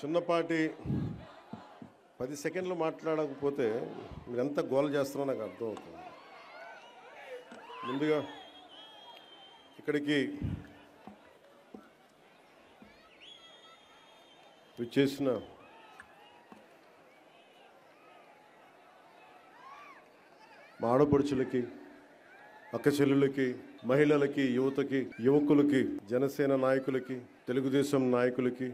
చిన్నపాటి 10 సెకండ్లు మాట్లాడకపోతే మీరు ఎంత గోల చేస్తారో నాకు అర్థం అవుతుంది. ముందుగా ఇక్కడికి విచ్చేసిన మా ఆడపడుచులకి, అక్క చెల్లెళ్ళకి, మహిళలకి, యువతకి, యువకులకి, జనసేన నాయకులకి, తెలుగుదేశం నాయకులకి,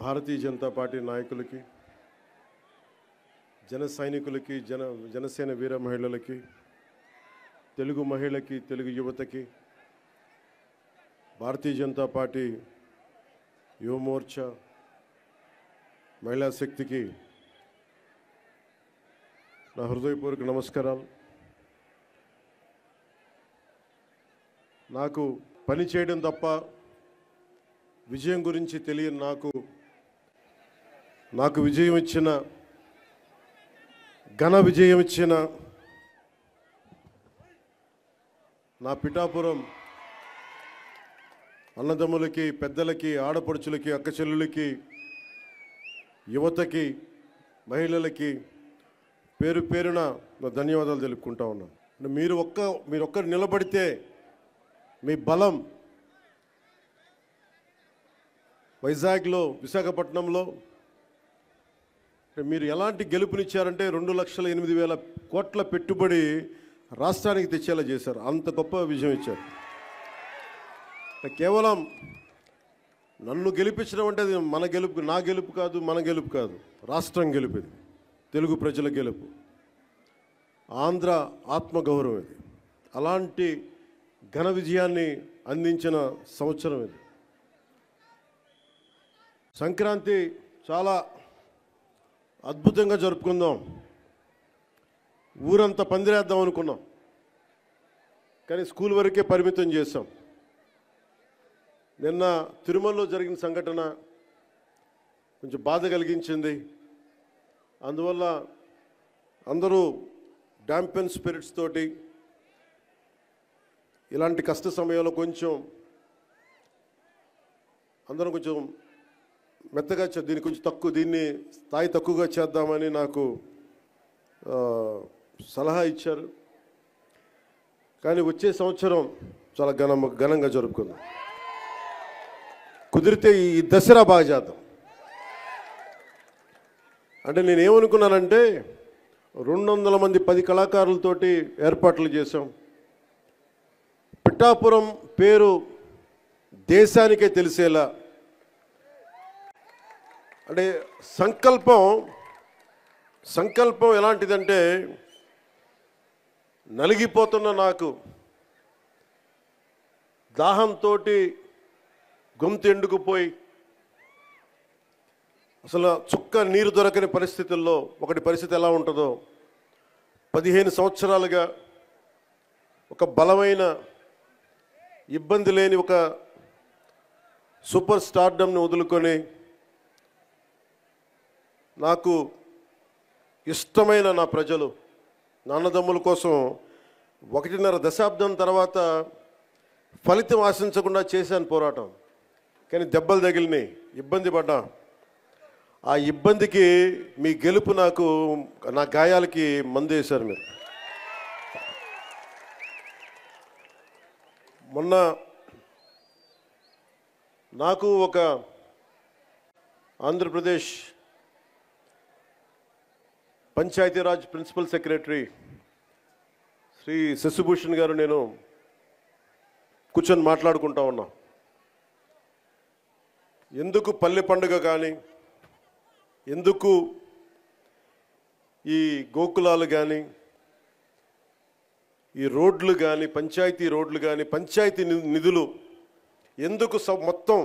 భారతీయ జనతా పార్టీ నాయకులకి, జన సైనికులకి, జనసేన వీర మహిళలకి, తెలుగు మహిళకి, తెలుగు యువతకి, భారతీయ జనతా పార్టీ యువమోర్చా మహిళా శక్తికి నా హృదయపూర్వక నమస్కారాలు. నాకు పని చేయడం తప్ప విజయం గురించి తెలియని నాకు విజయం ఇచ్చిన, ఘన విజయం ఇచ్చిన నా పిఠాపురం అన్నదమ్ములకి, పెద్దలకి, ఆడపడుచులకి, అక్క చెల్లులకి, యువతకి, మహిళలకి పేరు పేరున నా ధన్యవాదాలు తెలుపుకుంటా ఉన్నాను. మీరు ఒక్కరు నిలబడితే మీ బలం వైజాగ్లో, విశాఖపట్నంలో మీరు ఎలాంటి గెలుపునిచ్చారంటే 2,08,000 కోట్ల పెట్టుబడి రాష్ట్రానికి తెచ్చేలా చేశారు. అంత గొప్ప విజయం ఇచ్చారు. కేవలం నన్ను గెలిపించడం అంటే అది మన గెలుపు, నా గెలుపు కాదు, మన గెలుపు కాదు, రాష్ట్రం గెలుపు. ఇది తెలుగు ప్రజల గెలుపు, ఆంధ్ర ఆత్మగౌరవం. ఇది అలాంటి ఘన విజయాన్ని అందించిన సంవత్సరం ఇది. సంక్రాంతి చాలా అద్భుతంగా జరుపుకుందాం, ఊరంతా పందిరేద్దాం అనుకున్నాం, కానీ స్కూల్ వరకే పరిమితం చేశాం. నిన్న తిరుమలలో జరిగిన సంఘటన కొంచెం బాధ కలిగించింది. అందువల్ల అందరూ డాంపెన్ స్పిరిట్స్ తోటి ఇలాంటి కష్ట సమయంలో అందరం కొంచెం మెత్తగా దీన్ని స్థాయి తక్కువగా చేద్దామని నాకు సలహా ఇచ్చారు. కానీ వచ్చే సంవత్సరం చాలా ఘనంగా జరుపుకుందాం. కుదిరితే ఈ దసరా బాగా చేద్దాం. అంటే నేనేమనుకున్నానంటే 200 మంది 10 కళాకారులతోటి ఏర్పాట్లు చేశాం. పిఠాపురం పేరు దేశానికే తెలిసేలా, అంటే సంకల్పం ఎలాంటిదంటే, నలిగిపోతున్న నాకు దాహంతో గొంతు ఎండుకుపోయి అసలు చుక్క నీరు దొరకని పరిస్థితుల్లో పరిస్థితి ఎలా ఉంటుందో 15 సంవత్సరాలుగా ఒక బలమైన, ఇబ్బంది లేని ఒక సూపర్ స్టార్డమ్ని వదులుకొని నాకు ఇష్టమైన నా ప్రజలు, నాన్నదమ్ముల కోసం 1.5 దశాబ్దం తర్వాత ఫలితం ఆశించకుండా చేశాను పోరాటం. కానీ దెబ్బలు తగిలినాయి, ఇబ్బంది పడ్డా. ఆ ఇబ్బందికి మీ గెలుపు నా గాయాలకి మందు వేశారు మీరు. మొన్న నాకు ఒక ఆంధ్రప్రదేశ్ పంచాయతీరాజ్ ప్రిన్సిపల్ సెక్రటరీ శ్రీ శశిభూషణ్ గారు, నేను కూర్చొని మాట్లాడుకుంటా ఉన్నా. ఎందుకు పల్లె పండుగ కానీ, ఎందుకు ఈ గోకులాలు కానీ, ఈ రోడ్లు కానీ, పంచాయతీ రోడ్లు కానీ, పంచాయతీ నిధులు ఎందుకు మొత్తం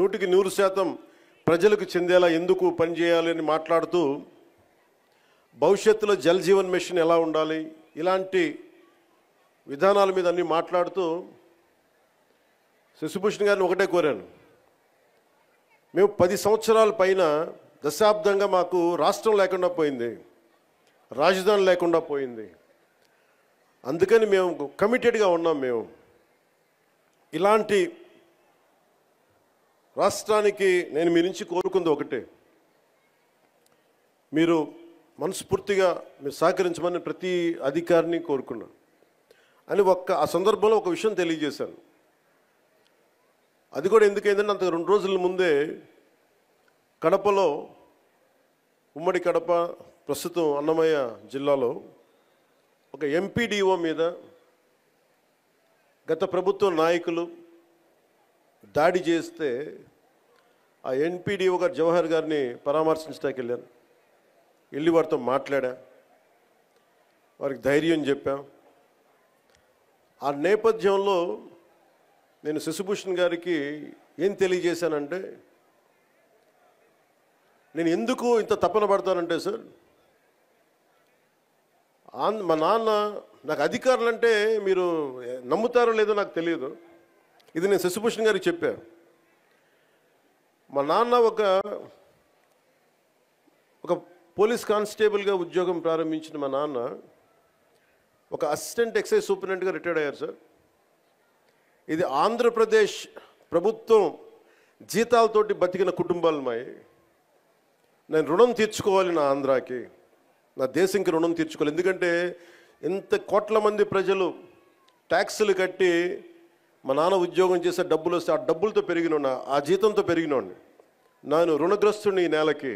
100% ప్రజలకు చెందేలా ఎందుకు పనిచేయాలి అని మాట్లాడుతూ, భవిష్యత్తులో జల్ జీవన్ మిషన్ ఎలా ఉండాలి, ఇలాంటి విధానాల మీద అన్నీ మాట్లాడుతూ శశిభూషణ్ గారిని ఒకటే కోరాను. మేము 10 సంవత్సరాల పైన, దశాబ్దంగా మాకు రాష్ట్రం లేకుండా పోయింది, రాజధాని లేకుండా పోయింది. అందుకని మేము కమిటెడ్గా ఉన్నాం. మేము ఇలాంటి రాష్ట్రానికి నేను మీ నుంచి కోరుకుంది ఒకటే, మీరు మనస్ఫూర్తిగా మీరు సహకరించమని ప్రతి అధికారిని కోరుకున్నాను అని ఆ సందర్భంలో ఒక విషయం తెలియజేశాను. అది కూడా ఎందుకైందంటే అంత 2 రోజుల ముందే కడపలో, ఉమ్మడి కడప ప్రస్తుతం అన్నమయ్య జిల్లాలో ఒక ఎంపీడీఓ మీద గత ప్రభుత్వ నాయకులు దాడి చేస్తే ఆ ఎంపీడీఓ గారు జవహర్ గారిని పరామర్శించడానికి వెళ్ళాను. వెళ్ళి వారితో మాట్లాడా, వారికి ధైర్యం చెప్పాం. ఆ నేపథ్యంలో నేను శశిభూషణ్ గారికి ఏం తెలియజేశానంటే, నేను ఎందుకు ఇంత తపన పడతానంటే సార్, మా నాన్న నాకు అధికారులు అంటే మీరు నమ్ముతారో లేదో నాకు తెలియదు, ఇది నేను శశిభూషణ్ గారికి చెప్పాను. మా నాన్న ఒక పోలీస్ కానిస్టేబుల్గా ఉద్యోగం ప్రారంభించిన మా నాన్న ఒక అసిస్టెంట్ ఎక్సైజ్ సూపరింటెండెంట్గా రిటైర్డ్ అయ్యారు సార్. ఇది ఆంధ్రప్రదేశ్ ప్రభుత్వం జీతాలతోటి బతికిన కుటుంబాలు మాయి. నేను రుణం తీర్చుకోవాలి, నా ఆంధ్రాకి, నా దేశంకి రుణం తీర్చుకోవాలి. ఎందుకంటే ఇంత కోట్ల మంది ప్రజలు ట్యాక్సులు కట్టి మా నాన్న ఉద్యోగం చేసే డబ్బులు వస్తే ఆ డబ్బులతో పెరిగినోడిని, ఆ జీతంతో పెరిగినోడిని, నేను రుణగ్రస్తుడిని ఈ నేలకి.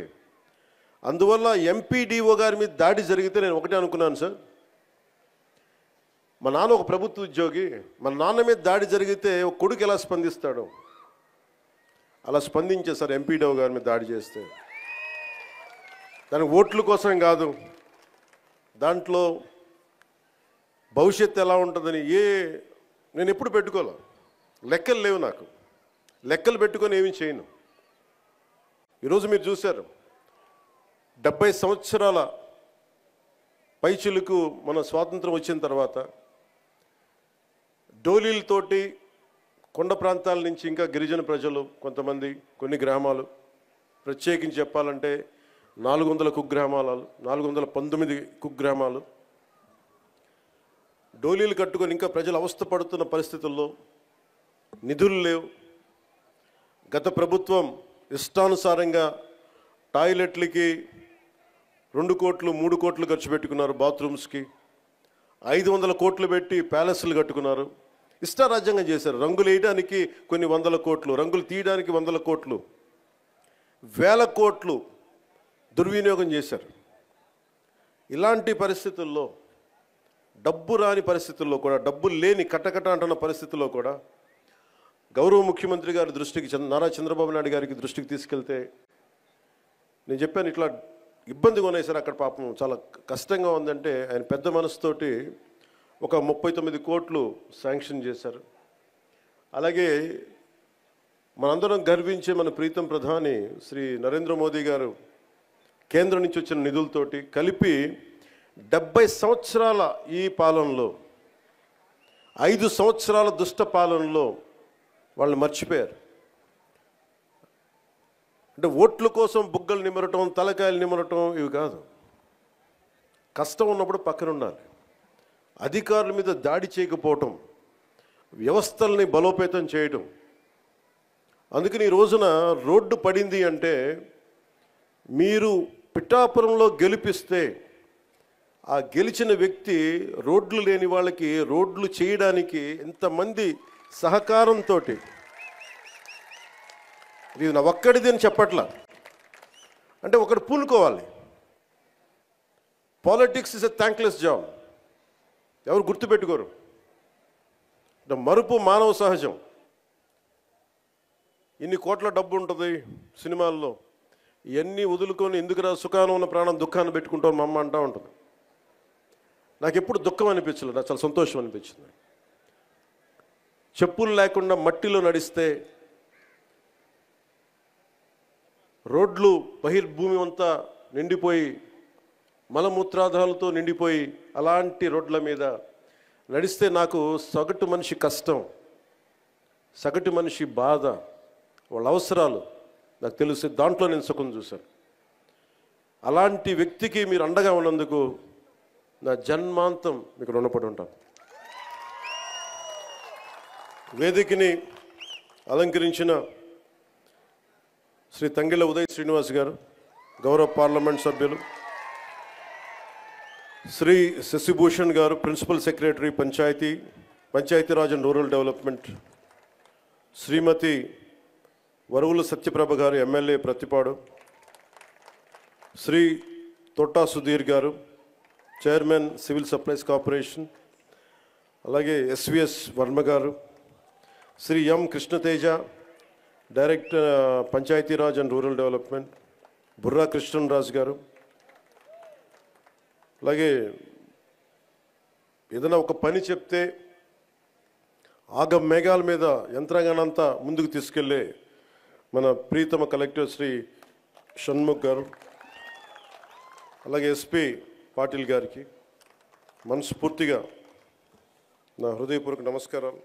అందువల్ల ఎంపీడీఓ గారి మీద దాడి జరిగితే నేను ఒకటే అనుకున్నాను సార్, మా నాన్న ఒక ప్రభుత్వ ఉద్యోగి, మా నాన్న మీద దాడి జరిగితే ఒక కొడుకు ఎలా స్పందిస్తాడు, అలా స్పందించే సార్ ఎంపీడీఓ గారి మీద దాడి చేస్తే. దానికి ఓట్ల కోసం కాదు, దాంట్లో భవిష్యత్తు ఎలా ఉంటుందని నేను ఎప్పుడు పెట్టుకోలే. లెక్కలు లేవు నాకు, లెక్కలు పెట్టుకొని ఏమీ చేయను. ఈరోజు మీరు చూశారు, 70 సంవత్సరాల పైచిలుకు మన స్వాతంత్రం వచ్చిన తర్వాత డోలీలతోటి కొండ ప్రాంతాల నుంచి ఇంకా గిరిజన ప్రజలు కొంతమంది, కొన్ని గ్రామాలు, ప్రత్యేకించి చెప్పాలంటే 400 కుగ్రామాలు, 419 కుగ్రామాలు డోలీలు కట్టుకొని ఇంకా ప్రజలు అవస్థపడుతున్న పరిస్థితుల్లో నిధులు లేవు. గత ప్రభుత్వం ఇష్టానుసారంగా టాయిలెట్లకి 2 కోట్లు 3 కోట్లు ఖర్చు పెట్టుకున్నారు, బాత్రూమ్స్కి 500 కోట్లు పెట్టి ప్యాలెస్లు కట్టుకున్నారు, ఇష్టారాజ్యంగా చేశారు. రంగులు వేయడానికి కొన్ని 100 కోట్లు, రంగులు తీయడానికి 100 కోట్లు, 1000 కోట్లు దుర్వినియోగం చేశారు. ఇలాంటి పరిస్థితుల్లో, డబ్బు రాని పరిస్థితుల్లో కూడా, డబ్బులు లేని కటకట అంటున్న పరిస్థితుల్లో కూడా గౌరవ ముఖ్యమంత్రి గారి దృష్టికి, నారా చంద్రబాబు నాయుడు గారికి దృష్టికి తీసుకెళ్తే నేను చెప్పాను, ఇట్లా ఇబ్బందిగా ఉన్నాయి సార్ అక్కడ, పాపం చాలా కష్టంగా ఉందంటే ఆయన పెద్ద మనసుతోటి ఒక 39 కోట్లు శాంక్షన్ చేశారు. అలాగే మనందరం గర్వించే మన ప్రీతం ప్రధాని శ్రీ నరేంద్ర మోదీ గారు కేంద్రం నుంచి వచ్చిన నిధులతోటి కలిపి 70 సంవత్సరాల ఈ పాలనలో, 5 సంవత్సరాల దుష్ట పాలనలో వాళ్ళు మర్చిపోయారు. అంటే ఓట్ల కోసం బుగ్గలు నిమరటం, తలకాయలు నిమరటం ఇవి కాదు. కష్టం ఉన్నప్పుడు పక్కన ఉండాలి. అధికారుల మీద దాడి చేయకపోవటం, వ్యవస్థల్ని బలోపేతం చేయటం. అందుకని ఈ రోజున రోడ్డు పడింది అంటే, మీరు పిఠాపురంలో గెలిపిస్తే ఆ గెలిచిన వ్యక్తి రోడ్లు లేని వాళ్ళకి రోడ్లు చేయడానికి ఎంతమంది సహకారంతో, ఇది నా ఒక్కడిది అని చెప్పట్లా, అంటే ఒకటి పూనుకోవాలి. Politics is a thankless job, ఎవరు గుర్తుపెట్టుకోరు. మరుపు మానవ సహజం. ఇన్ని కోట్ల డబ్బు ఉంటుంది సినిమాల్లో, ఇవన్నీ వదులుకొని ఎందుకురా సుఖానం ఉన్న ప్రాణం దుఃఖాన్ని పెట్టుకుంటాం మా అమ్మ అంటూ ఉంటుంది. నాకు ఎప్పుడు దుఃఖం అనిపించలేదు, నాకు చాలా సంతోషం అనిపించింది. చెప్పులు లేకుండా మట్టిలో నడిస్తే, రోడ్లు బహిర్భూమి అంతా నిండిపోయి మలమూత్రాదాలతో నిండిపోయి అలాంటి రోడ్ల మీద నడిస్తే నాకు సగటు మనిషి కష్టం, సగటు మనిషి బాధ, వాళ్ళ అవసరాలు నాకు తెలిసి దాంట్లో నేను సుఖం చూశాను. అలాంటి వ్యక్తికి మీరు అండగా ఉన్నందుకు నా జన్మాంతం మీకు రుణపడి ఉంటాను. వేదికని అలంకరించిన శ్రీ తంగిళ్ళ ఉదయ్ శ్రీనివాస్ గారు, గౌరవ పార్లమెంట్ సభ్యులు, శ్రీ శశిభూషణ్ గారు, principal secretary Panchayati Raj and rural development, Shrimati Varuvula Satyaprabha గారు, ఎమ్మెల్యే ప్రతిపాడు, శ్రీ తొట్టా సుధీర్ గారు, చైర్మన్ సివిల్ సప్లైస్ కార్పొరేషన్, అలాగే ఎస్విఎస్ వర్మ గారు, Shri M Krishnateja, director Panchayati Raj and rural development, Burra Krishnaraju గారు, అలాగే ఏదైనా ఒక పని చెప్తే ఆగ మేఘాల మీద యంత్రాంగానంతా ముందుకు తీసుకెళ్లే మన ప్రీతమ కలెక్టర్ శ్రీ షణ్ముఖ్ గారు, అలాగే ఎస్పీ పాటిల్ గారికి మనస్ఫూర్తిగా నా హృదయపూర్వక నమస్కారాలు.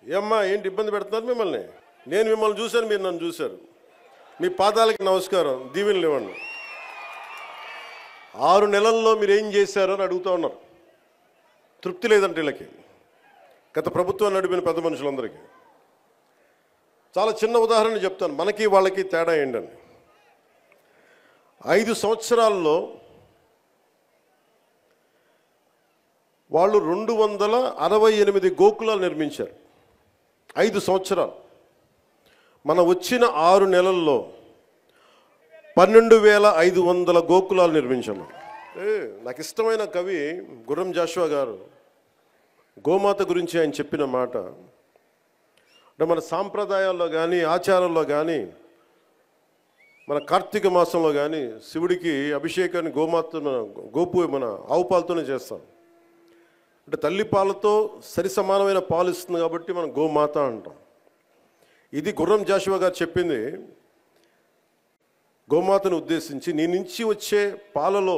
ఏమ్మా ఏంటి ఇబ్బంది పెడుతున్నారు మిమ్మల్ని? నేను మిమ్మల్ని చూశాను, మీరు నన్ను చూశారు. మీ పాదాలకి నమస్కారం, దీవెనలు ఇవ్వండి. 6 నెలల్లో మీరు ఏం చేశారో అని అడుగుతూ ఉన్నారు. తృప్తి లేదంటే వీళ్ళకి, గత ప్రభుత్వం నడిపిన పెద్ద మనుషులందరికీ. చాలా చిన్న ఉదాహరణ చెప్తాను, మనకి వాళ్ళకి తేడా ఏంటని. 5 సంవత్సరాల్లో వాళ్ళు 268 గోకులాలు నిర్మించారు. 5 సంవత్సరాలు. మన వచ్చిన 6 నెలల్లో 12,500 గోకులాలు నిర్మించాము. నాకు ఇష్టమైన కవి గుర్రం జాషువా గారు గోమాత గురించి ఆయన చెప్పిన మాట అంటే, మన సాంప్రదాయాల్లో కానీ ఆచారాల్లో కానీ, మన కార్తీక మాసంలో కానీ శివుడికి అభిషేకాన్ని మన ఆవు పాలతోనే చేస్తాం. అంటే తల్లి పాలతో సరి సమానమైన పాలు ఇస్తుంది కాబట్టి మనం గోమాత అంటాం. ఇది గుర్రం జాషువా గారు చెప్పింది గోమాతను ఉద్దేశించి. నీ నుంచి వచ్చే పాలలో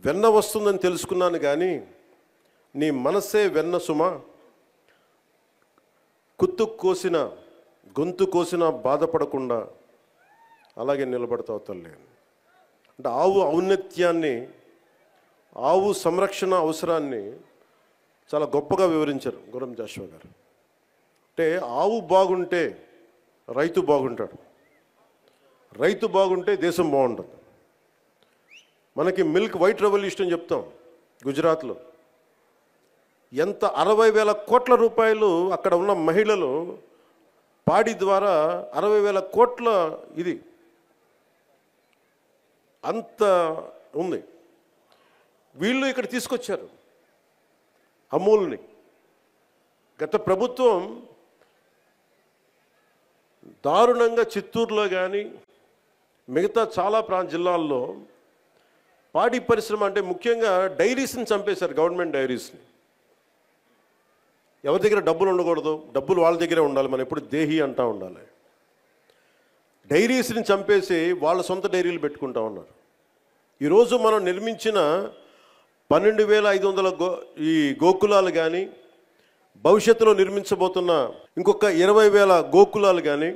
వెన్న వస్తుందని తెలుసుకున్నాను, కానీ నీ మనసే వెన్న సుమ, గొంతు కోసిన బాధపడకుండా అలాగే నిలబడతావు తల్లి. అంటే ఆవు ఔన్నత్యాన్ని, ఆవు సంరక్షణ అవసరాన్ని చాలా గొప్పగా వివరించారు గుర్రం జాషువా గారు. అంటే ఆవు బాగుంటే రైతు బాగుంటాడు, రైతు బాగుంటే దేశం బాగుంటుంది. మనకి మిల్క్ వైట్ రెవల్యూషన్ చెప్తాం గుజరాత్లో. ఎంత 60,000 కోట్ల రూపాయలు అక్కడ ఉన్న మహిళలు పాడి ద్వారా 60,000 కోట్ల ఇది అంత ఉంది. వీళ్ళు ఇక్కడ తీసుకొచ్చారు అమూల్ని. గత ప్రభుత్వం దారుణంగా చిత్తూరులో కానీ మిగతా చాలా జిల్లాల్లో పాడి పరిశ్రమ అంటే ముఖ్యంగా డైరీస్ని చంపేశారు. గవర్నమెంట్ డైరీస్ని. ఎవరి దగ్గర డబ్బులు ఉండకూడదు, డబ్బులు వాళ్ళ దగ్గరే ఉండాలి. మనం ఎప్పుడు దేహి అంటూ ఉండాలి. డైరీస్ని చంపేసి వాళ్ళ సొంత డైరీలు పెట్టుకుంటా ఉన్నారు. ఈరోజు మనం నిర్మించిన 12,500 ఈ గోకులాలు కానీ, భవిష్యత్తులో నిర్మించబోతున్న ఇంకొక 20,000 గోకులాలు కానీ,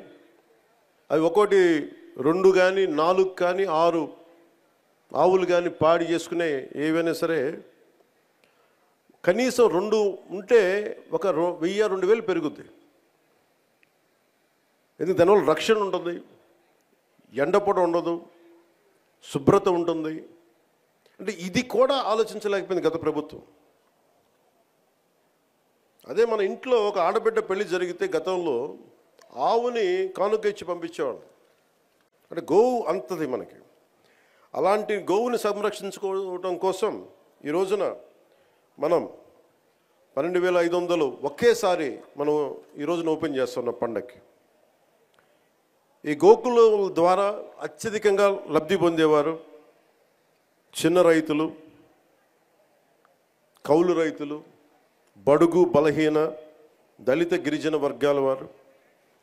అవి ఒకటి 2 కానీ 4 కానీ 6 ఆవులు కానీ పాడి చేసుకునే ఏవైనా సరే కనీసం 2 ఉంటే ఒక 1,000-2,000 పెరుగుద్ది. ఎందుకు? దానివల్ల రక్షణ ఉంటుంది, ఎండపొడ ఉండదు, శుభ్రత ఉంటుంది. అంటే ఇది కూడా ఆలోచించలేకపోయింది గత ప్రభుత్వం. అదే మన ఇంట్లో ఒక ఆడబిడ్డ పెళ్లి జరిగితే గతంలో ఆవుని కానుక ఇచ్చి పంపించేవాడు. అంటే గోవు అంతది మనకి. అలాంటి గోవుని సంరక్షించుకోవడం కోసం ఈ రోజున మనం 12,500 ఒకేసారి మనం ఈ రోజున ఓపెన్ చేస్తున్నాం పండగకి. ఈ గోకుల ద్వారా అత్యధికంగా లబ్ధి పొందేవారు చిన్న రైతులు, కౌలు రైతులు, బడుగు బలహీన దళిత గిరిజన వర్గాల వారు,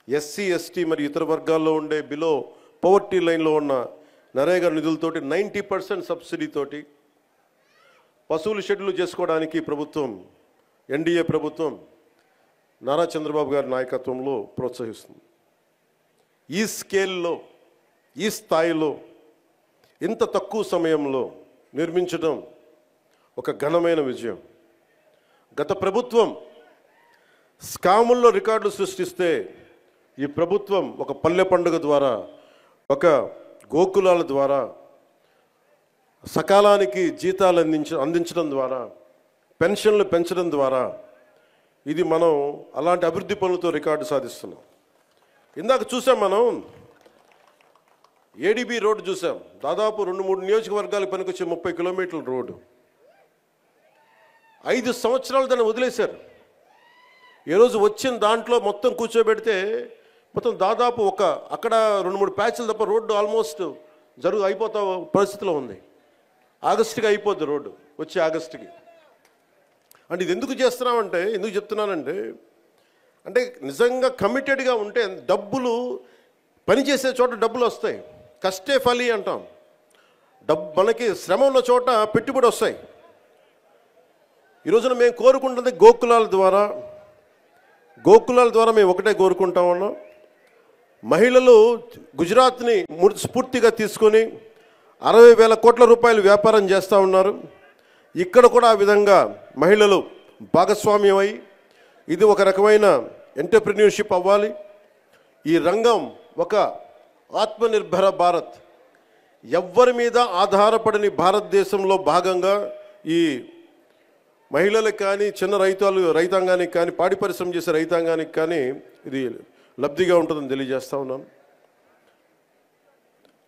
ఎస్సీ ఎస్టీ మరియు ఇతర వర్గాల్లో ఉండే బిలో పవర్టీ లైన్లో ఉన్న నరేగా నిధులతోటి 90% సబ్సిడీతోటి పశువులు షెడ్యూల్ చేసుకోవడానికి ప్రభుత్వం, ఎన్డీఏ ప్రభుత్వం నారా చంద్రబాబు గారి నాయకత్వంలో ప్రోత్సహిస్తుంది. ఈ స్కేల్లో, ఈ స్థాయిలో, ఇంత తక్కువ సమయంలో నిర్మించడం ఒక ఘనమైన విజయం. గత ప్రభుత్వం స్కాముల్లో రికార్డులు సృష్టిస్తే ఈ ప్రభుత్వం ఒక పల్లె పండుగ ద్వారా, ఒక గోకులాల ద్వారా, సకాలానికి జీతాలు అందించడం ద్వారా, పెన్షన్లు పెంచడం ద్వారా ఇది మనం అలాంటి అభివృద్ధి పనులతో రికార్డు సాధిస్తున్నాం. ఇందాక చూసాం, మనం ఏడీబీ రోడ్డు చూసాం. దాదాపు 2-3 నియోజకవర్గాలకు పనికొచ్చే 30 కిలోమీటర్ల రోడ్డు 5 సంవత్సరాలు దాన్ని వదిలేశారు. ఈరోజు వచ్చిన దాంట్లో మొత్తం కూర్చోబెడితే మొత్తం దాదాపు అక్కడ 2-3 ప్యాచ్లు తప్ప రోడ్డు ఆల్మోస్ట్ అయిపోతా పరిస్థితిలో ఉంది. ఆగస్టుకి అయిపోద్ది రోడ్డు, వచ్చే ఆగస్టుకి. అంటే ఇది ఎందుకు చేస్తున్నామంటే, ఎందుకు చెప్తున్నానంటే, అంటే నిజంగా కమిటెడ్గా ఉంటే డబ్బులు, పనిచేసే చోట డబ్బులు వస్తాయి. కష్టే ఫలి అంటాం. మనకి శ్రమ ఉన్న చోట పెట్టుబడి వస్తాయి. ఈరోజున మేము కోరుకుంటుంది గోకులాల ద్వారా మేము ఒకటే కోరుకుంటా ఉన్నాం. మహిళలు గుజరాత్ని స్ఫూర్తిగా తీసుకొని 60,000 కోట్ల రూపాయలు వ్యాపారం చేస్తూ ఉన్నారు. ఇక్కడ కూడా ఆ విధంగా మహిళలు భాగస్వామ్యం అయి ఇది ఒక రకమైన ఎంటర్‌ప్రెన్యూర్‌షిప్ అవ్వాలి. ఈ రంగం ఒక ఆత్మనిర్భర భారత్, ఎవ్వరి మీద ఆధారపడని భారతదేశంలో భాగంగా ఈ మహిళలకు కానీ, చిన్న రైతాంగానికి కానీ, పాడి పరిశ్రమ చేసే రైతాంగానికి కానీ ఇది లబ్ధిగా ఉంటుందని తెలియజేస్తా ఉన్నాను.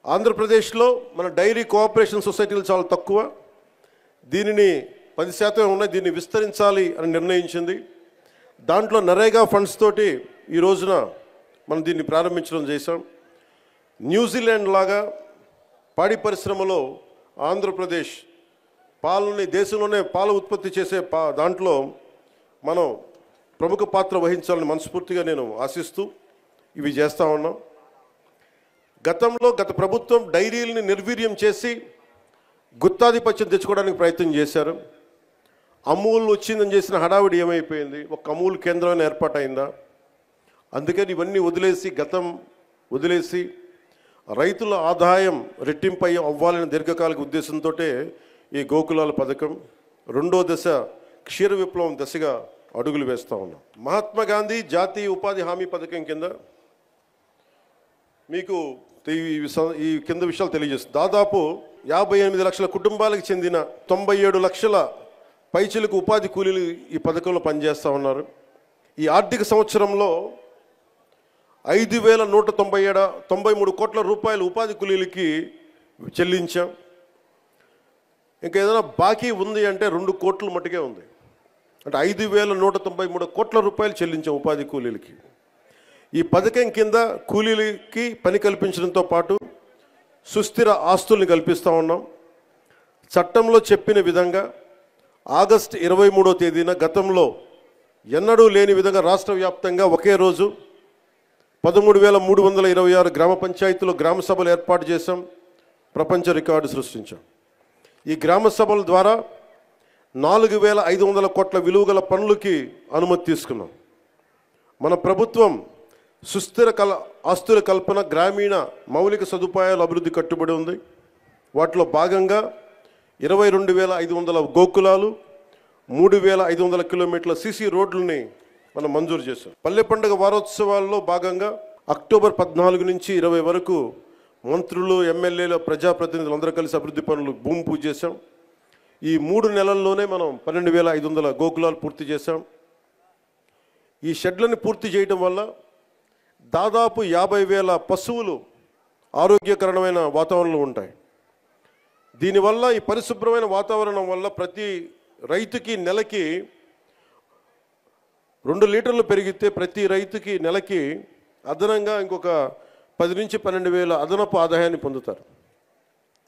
ఆంధ్రప్రదేశ్లో మన డైరీ కోఆపరేషన్ సొసైటీలు చాలా తక్కువ. దీనిని 10% ఉన్నాయి, దీన్ని విస్తరించాలి అని నిర్ణయించింది. దాంట్లో నరేగా ఫండ్స్ తోటి ఈ రోజున మనం దీన్ని ప్రారంభించడం చేశాం. న్యూజిలాండ్ లాగా పాడి పరిశ్రమలో ఆంధ్రప్రదేశ్ దేశంలోనే పాల ఉత్పత్తి చేసే దాంట్లో మనం ప్రముఖ పాత్ర వహించాలని మనస్ఫూర్తిగా నేను ఆశిస్తూ ఇవి చేస్తూ ఉన్నాం. గత ప్రభుత్వం డైరీలని నిర్వీర్యం చేసి గుత్తాధిపత్యం తెచ్చుకోవడానికి ప్రయత్నం చేశారు. అమూల్ వచ్చిందని చేసిన హడావిడి ఏమైపోయింది? ఒక అమూల్ కేంద్రం ఏర్పాటైందా? అందుకని ఇవన్నీ వదిలేసి రైతుల ఆదాయం రెట్టింపు అవ్వాలనే దీర్ఘకాలిక ఉద్దేశంతో ఈ గోకులాల పథకం రెండో దశ క్షీర విప్లవం దశగా అడుగులు వేస్తూ ఉన్నాం. మహాత్మా గాంధీ జాతీయ ఉపాధి హామీ పథకం కింద మీకు ఈ కింద విషయాలు తెలియజేస్తుంది. దాదాపు 58 లక్షల కుటుంబాలకు చెందిన 97 లక్షల పైచిలకు ఉపాధి కూలీలు ఈ పథకంలో పనిచేస్తూ ఉన్నారు. ఈ ఆర్థిక సంవత్సరంలో 5,193 కోట్ల రూపాయలు ఉపాధి కూలీలకి చెల్లించాం. ఇంకా ఏదైనా బాకీ ఉంది అంటే 2 కోట్ల మట్టుకే ఉంది. అంటే 5,193 కోట్ల రూపాయలు చెల్లించాం ఉపాధి కూలీలకి. ఈ పథకం కింద కూలీలకి పని కల్పించడంతో పాటు సుస్థిర ఆస్తుల్ని కల్పిస్తూ ఉన్నాం. చట్టంలో చెప్పిన విధంగా ఆగస్టు 23వ తేదీన గతంలో ఎన్నడూ లేని విధంగా రాష్ట్ర వ్యాప్తంగా ఒకే రోజు 13,326 గ్రామ పంచాయతీలో గ్రామ సభలు ఏర్పాటు చేశాం. ప్రపంచ రికార్డు సృష్టించాం. ఈ గ్రామ సభల ద్వారా 4,500 కోట్ల విలువగల పనులకి అనుమతి తీసుకున్నాం. మన ప్రభుత్వం సుస్థిర ఆస్తుల కల్పన, గ్రామీణ మౌలిక సదుపాయాల అభివృద్ధి కట్టుబడి ఉంది. వాటిలో భాగంగా 22,500 గోకులాలు, 3,500 కిలోమీటర్ల సీసీ రోడ్లని మనం మంజూరు చేశాం. పల్లె పండుగ వారోత్సవాల్లో భాగంగా అక్టోబర్ 14 నుంచి 20 వరకు మంత్రులు, ఎమ్మెల్యేలు, ప్రజాప్రతినిధులు అందరూ కలిసి అభివృద్ధి పనులు భూమి పూజ చేశాం. ఈ 3 నెలల్లోనే మనం 12,500 గోకులాలు పూర్తి చేశాం. ఈ షెడ్లను పూర్తి చేయడం వల్ల దాదాపు 50,000 పశువులు ఆరోగ్యకరమైన వాతావరణంలో ఉంటాయి. దీనివల్ల ఈ పరిశుభ్రమైన వాతావరణం వల్ల ప్రతి రైతుకి నెలకి 2 లీటర్లు పెరిగితే ప్రతి రైతుకి నెలకి అదనంగా ఇంకొక 10 నుంచి 12,000 అదనపు ఆదాయాన్ని పొందుతారు.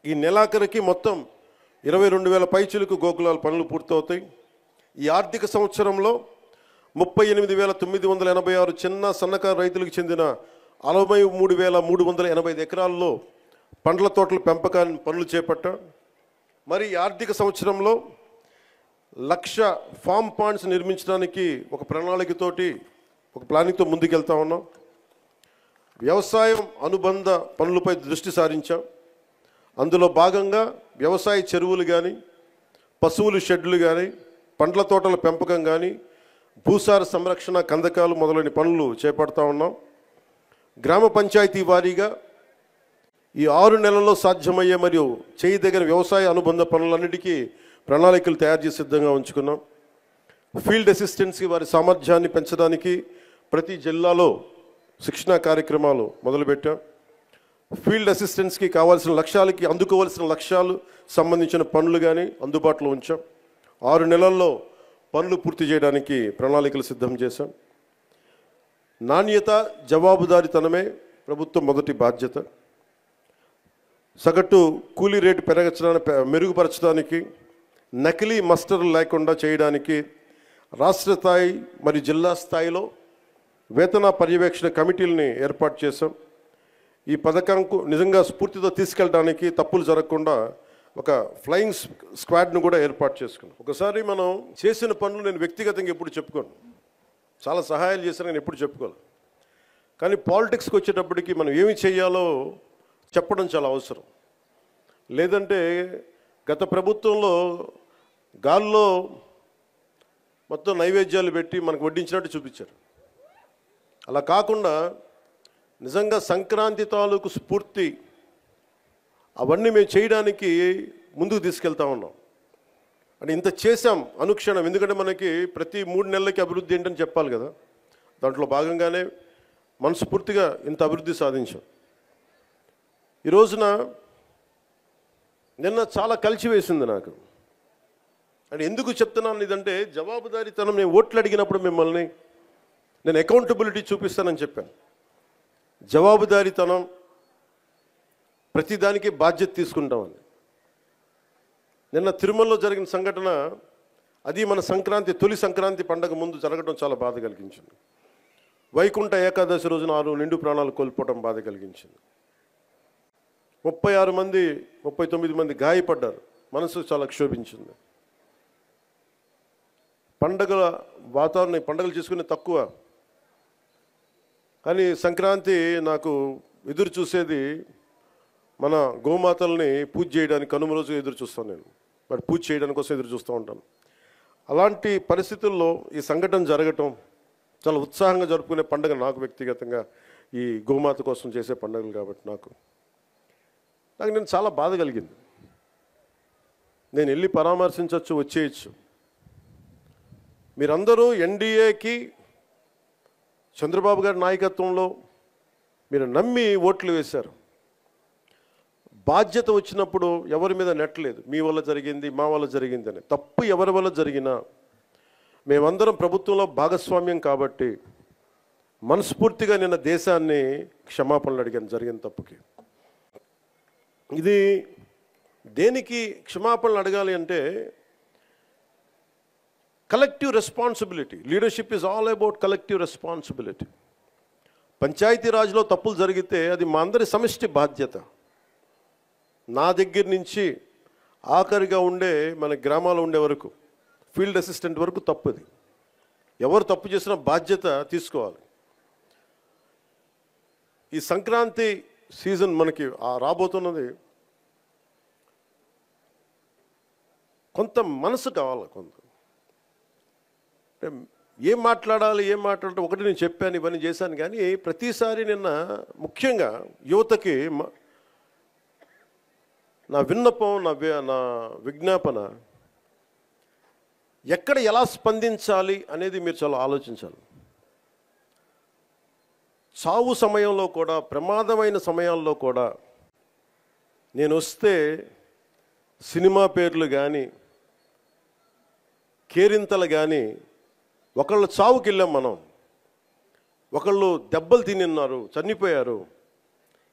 ఈ నెలాఖరికి మొత్తం 22,000 పైచిలకు గోకులాల పనులు పూర్తవుతాయి. ఈ ఆర్థిక సంవత్సరంలో 38,986 చిన్న సన్నకారు రైతులకు చెందిన 63,385 ఎకరాల్లో పండ్ల తోటల పెంపకాన్ని పనులు చేపట్టాం. మరి ఈ ఆర్థిక సంవత్సరంలో 1,00,000 ఫామ్ పాండ్స్ నిర్మించడానికి ఒక ప్లానింగ్తో ముందుకెళ్తా ఉన్నాం. వ్యవసాయం అనుబంధ పనులపై దృష్టి సారించాం. అందులో భాగంగా వ్యవసాయ చెరువులు కానీ, పశువుల షెడ్లు కానీ, పండ్ల తోటల పెంపకం కానీ, భూసార సంరక్షణ, కందకాలు మొదలైన పనులు చేపడతా ఉన్నాం. గ్రామ పంచాయతీ వారీగా ఈ 6 నెలల్లో సాధ్యమయ్యే మరియు చేయదగిన వ్యవసాయ అనుబంధ పనులన్నిటికీ ప్రణాళికలు తయారు చేసి సిద్ధంగా ఉంచుకున్నాం. ఫీల్డ్ అసిస్టెంట్స్కి వారి సామర్థ్యాన్ని పెంచడానికి ప్రతి జిల్లాలో శిక్షణా కార్యక్రమాలు మొదలుపెట్టాం. ఫీల్డ్ అసిస్టెంట్స్కి కావాల్సిన లక్ష్యాలకి అందుకోవాల్సిన లక్ష్యాలు సంబంధించిన పనులు కానీ అందుబాటులో ఉంచాం. 6 నెలల్లో పనులు పూర్తి చేయడానికి ప్రణాళికలు సిద్ధం చేశాం. నాణ్యత, జవాబుదారీతనమే ప్రభుత్వం మొదటి బాధ్యత. సగటు కూలీ రేటు మెరుగుపరచడానికి, నకిలీ మస్టర్లు లేకుండా చేయడానికి రాష్ట్ర స్థాయి మరియు జిల్లా స్థాయిలో వేతన పర్యవేక్షణ కమిటీలని ఏర్పాటు చేశాం. ఈ పథకంకు నిజంగా స్ఫూర్తితో తీసుకెళ్ళడానికి, తప్పులు జరగకుండా ఒక ఫ్లయింగ్ స్క్వాడ్ను కూడా ఏర్పాటు చేసుకున్నాం. ఒకసారి మనం చేసిన పనులు నేను వ్యక్తిగతంగా ఎప్పుడు చెప్పుకోను, చాలా సహాయాలు చేశాను, నేను ఎప్పుడు చెప్పుకోను. కానీ పాలిటిక్స్కి వచ్చేటప్పటికి మనం ఏమి చేయాలో చెప్పడం చాలా అవసరం. లేదంటే గత ప్రభుత్వంలో గాల్లో మొత్తం నైవేద్యాలు పెట్టి మనకు వడ్డించినట్టు చూపించారు. అలా కాకుండా నిజంగా సంక్రాంతి తాలూకు స్ఫూర్తి అవన్నీ మేము చేయడానికి ముందుకు తీసుకెళ్తా ఉన్నాం. అంటే ఇంత చేశాం అనుక్షణం, ఎందుకంటే మనకి ప్రతి 3 నెలలకి అభివృద్ధి ఏంటని చెప్పాలి కదా. దాంట్లో భాగంగానే మనస్ఫూర్తిగా ఇంత అభివృద్ధి సాధించాం. ఈ రోజున నిన్న చాలా కలిసివేసింది నాకు. అంటే ఎందుకు చెప్తున్నాను ఇదంటే, జవాబుదారీతనం. నేను ఓట్లు అడిగినప్పుడు మిమ్మల్ని నేను అకౌంటబిలిటీ చూపిస్తానని చెప్పాను. జవాబుదారీతనం, ప్రతిదానికి బాధ్యత తీసుకుంటామని. నిన్న తిరుమలలో జరిగిన సంఘటన, అది మన తొలి సంక్రాంతి పండగ ముందు జరగడం చాలా బాధ కలిగించింది. వైకుంఠ ఏకాదశి రోజున 6 నిండు ప్రాణాలు కోల్పోవడం బాధ కలిగించింది. 39 మంది గాయపడ్డారు. మనసు చాలా క్షోభించింది. పండగల వాతావరణం, పండుగలు చేసుకునే తక్కువ, కానీ సంక్రాంతి నాకు ఎదురు చూసేది మన గోమాతల్ని పూజ చేయడానికి. కనుమ రోజు ఎదురు చూస్తాను నేను, మరి పూజ చేయడానికి కోసం ఎదురు చూస్తూ ఉంటాను. అలాంటి పరిస్థితుల్లో ఈ సంఘటన జరగటం, చాలా ఉత్సాహంగా జరుపుకునే పండుగ నాకు వ్యక్తిగతంగా, ఈ గోమాత కోసం చేసే పండుగలు కాబట్టి నాకు నేను చాలా బాధ కలిగింది. నేను వెళ్ళి పరామర్శించవచ్చు, వచ్చేయచ్చు. మీరందరూ ఎన్డీఏకి, చంద్రబాబు గారి నాయకత్వంలో మీరు నమ్మి ఓట్లు వేశారు. బాధ్యత వచ్చినప్పుడు ఎవరి మీద నెట్టలేదు. మీ వల్ల జరిగింది, మా వల్ల జరిగింది అని. తప్పు ఎవరి వల్ల జరిగినా మేమందరం ప్రభుత్వంలో భాగస్వామ్యం కాబట్టి మనస్ఫూర్తిగా నిన్న దేశాన్ని క్షమాపణలు అడిగాను జరిగిన తప్పుకి. ఇది దేనికి క్షమాపణలు అడగాలి అంటే, collective responsibility. Leadership is all about collective responsibility. పంచాయతీరాజ్లో తప్పులు జరిగితే అది మా అందరి సమిష్టి బాధ్యత. నా దగ్గర నుంచి ఆఖరిగా ఉండే మన గ్రామాల్లో ఉండే వరకు, ఫీల్డ్ అసిస్టెంట్ వరకు తప్పుది. ఎవరు తప్పు చేసినా బాధ్యత తీసుకోవాలి. ఈ సంక్రాంతి సీజన్ మనకి రాబోతున్నది. కొంత మనసు కావాలి. ఏం మాట్లాడాలి ఒకటి నేను చెప్పాను, ఇవన్నీ చేశాను. కానీ ప్రతిసారి నిన్న ముఖ్యంగా యువతకి నా విన్నపం, నా విజ్ఞాపన, ఎక్కడ ఎలా స్పందించాలి అనేది మీరు చాలా ఆలోచించాలి. చావు సమయంలో కూడా, ప్రమాదమైన సమయాల్లో కూడా నేను వస్తే సినిమా పేర్లు కానీ, కేరింతలు కానీ, ఒకళ్ళు చావుకి వెళ్ళాం మనం, ఒకళ్ళు దెబ్బలు తిన్నారు, చనిపోయారు.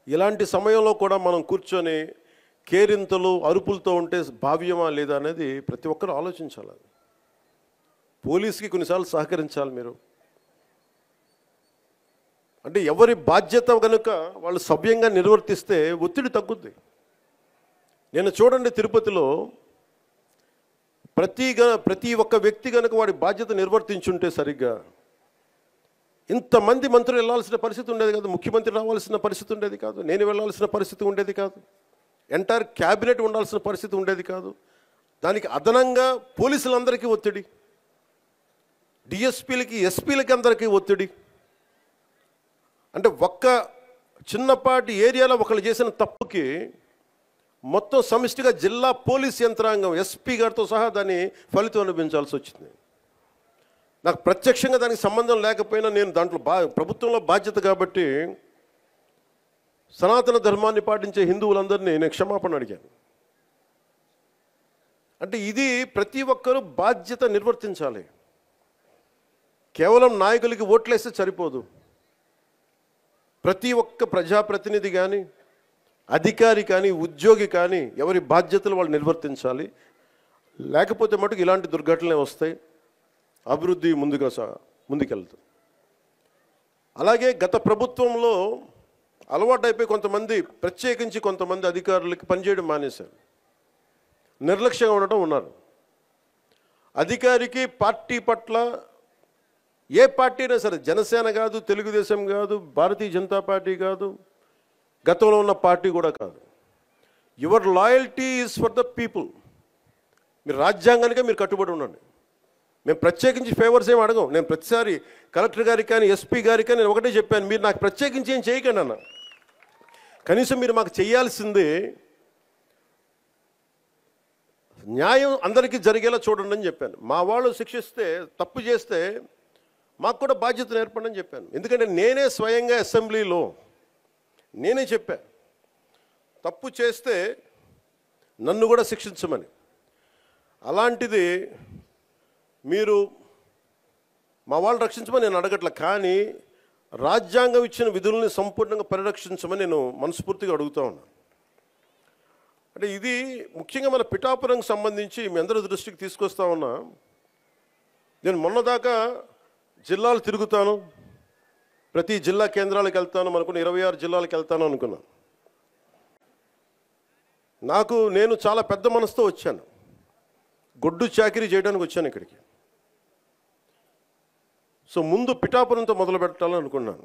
ఇలాంటి సమయంలో కూడా మనం కూర్చొని కేరింతలు, అరుపులతో ఉంటే భావ్యమా లేదా అనేది ప్రతి ఒక్కరు ఆలోచించాలి. పోలీసుకి కొన్నిసార్లు సహకరించాలి మీరు. అంటే ఎవరి బాధ్యత కనుక వాళ్ళు సవ్యంగా నిర్వర్తిస్తే ఒత్తిడి తగ్గుద్ది. నేను చూడండి, తిరుపతిలో ప్రతి ఒక్క వ్యక్తి కనుక వాడి బాధ్యత నిర్వర్తించుంటే సరిగ్గా ఇంతమంది మంత్రులు వెళ్ళాల్సిన పరిస్థితి ఉండేది కాదు, ముఖ్యమంత్రి రావాల్సిన పరిస్థితి ఉండేది కాదు, నేను వెళ్ళాల్సిన పరిస్థితి ఉండేది కాదు, ఎంటైర్ క్యాబినెట్ ఉండాల్సిన పరిస్థితి ఉండేది కాదు. దానికి అదనంగా పోలీసులందరికీ ఒత్తిడి, డిఎస్పీలకి, ఎస్పీలకి అందరికీ ఒత్తిడి. అంటే ఒక్క చిన్నపాటి ఏరియాలో ఒకళ్ళు చేసిన తప్పుకి మొత్తం సమిష్టిగా జిల్లా పోలీస్ యంత్రాంగం ఎస్పీ గారితో సహా దాన్ని ఫలితం అనిపించాల్సి వచ్చింది. నాకు ప్రత్యక్షంగా దానికి సంబంధం లేకపోయినా నేను దాంట్లో ప్రభుత్వంలో బాధ్యత కాబట్టి సనాతన ధర్మాన్ని పాటించే హిందువులందరినీ నేను క్షమాపణ అడిగాను. అంటే ఇది ప్రతి ఒక్కరూ బాధ్యత నిర్వర్తించాలి. కేవలం నాయకులకి ఓట్లేస్తే సరిపోదు. ప్రతి ఒక్క ప్రజాప్రతినిధి కానీ, అధికారి కానీ, ఉద్యోగి కానీ ఎవరి బాధ్యతలు వాళ్ళు నిర్వర్తించాలి. లేకపోతే మటుకు ఇలాంటి దుర్ఘటనలే వస్తాయి, అభివృద్ధి ముందుకెళ్తుంది. అలాగే గత ప్రభుత్వంలో అలవాటైపోయి కొంతమంది, ప్రత్యేకించి కొంతమంది అధికారులకి పనిచేయడం మానేశారు, నిర్లక్ష్యంగా ఉండటం ఉన్నారు. అధికారికి పార్టీ పట్ల, ఏ పార్టీ అయినా సరే, జనసేన కాదు, తెలుగుదేశం కాదు, భారతీయ జనతా పార్టీ కాదు, గతంలో ఉన్న పార్టీ కూడా కాదు, your loyalty is for the people. మీరు రాజ్యాంగానికే మీరు కట్టుబడి ఉండండి. మేము ప్రత్యేకించి ఫేవర్స్ ఏమి అడగం. నేను ప్రతిసారి కలెక్టర్ గారికి కానీ, ఎస్పీ గారికి కానీ నేను ఒకటే చెప్పాను, మీరు నాకు ప్రత్యేకించి ఏం చేయకండి అన్న. కనీసం మీరు మాకు చేయాల్సింది న్యాయం అందరికీ జరిగేలా చూడండి అని చెప్పాను. మా వాళ్ళు శిక్షిస్తే, తప్పు చేస్తే మాకు కూడా బాధ్యత ఏర్పడని చెప్పాను. ఎందుకంటే నేనే స్వయంగా అసెంబ్లీలో నేనే చెప్పా, తప్పు చేస్తే నన్ను కూడా శిక్షించమని. అలాంటిది మీరు మా వాళ్ళు రక్షించమని నేను అడగట్లే, కానీ రాజ్యాంగం ఇచ్చిన విధుల్ని సంపూర్ణంగా పరిరక్షించమని నేను మనస్ఫూర్తిగా అడుగుతూ ఉన్నాను. అంటే ఇది ముఖ్యంగా మన పిఠాపురంకి సంబంధించి మీ అందరి దృష్టికి తీసుకొస్తా ఉన్నా. నేను మొన్నదాకా జిల్లాలు తిరుగుతాను, ప్రతి జిల్లా కేంద్రాలకు వెళ్తాను, మనకున్న 26 జిల్లాలకు వెళ్తాను అనుకున్నాను. నేను చాలా పెద్ద మనసుతో వచ్చాను, గొడ్డు చాకిరీ చేయడానికి వచ్చాను ఇక్కడికి. సో ముందు పిఠాపురంతో మొదలు పెట్టాలని అనుకున్నాను.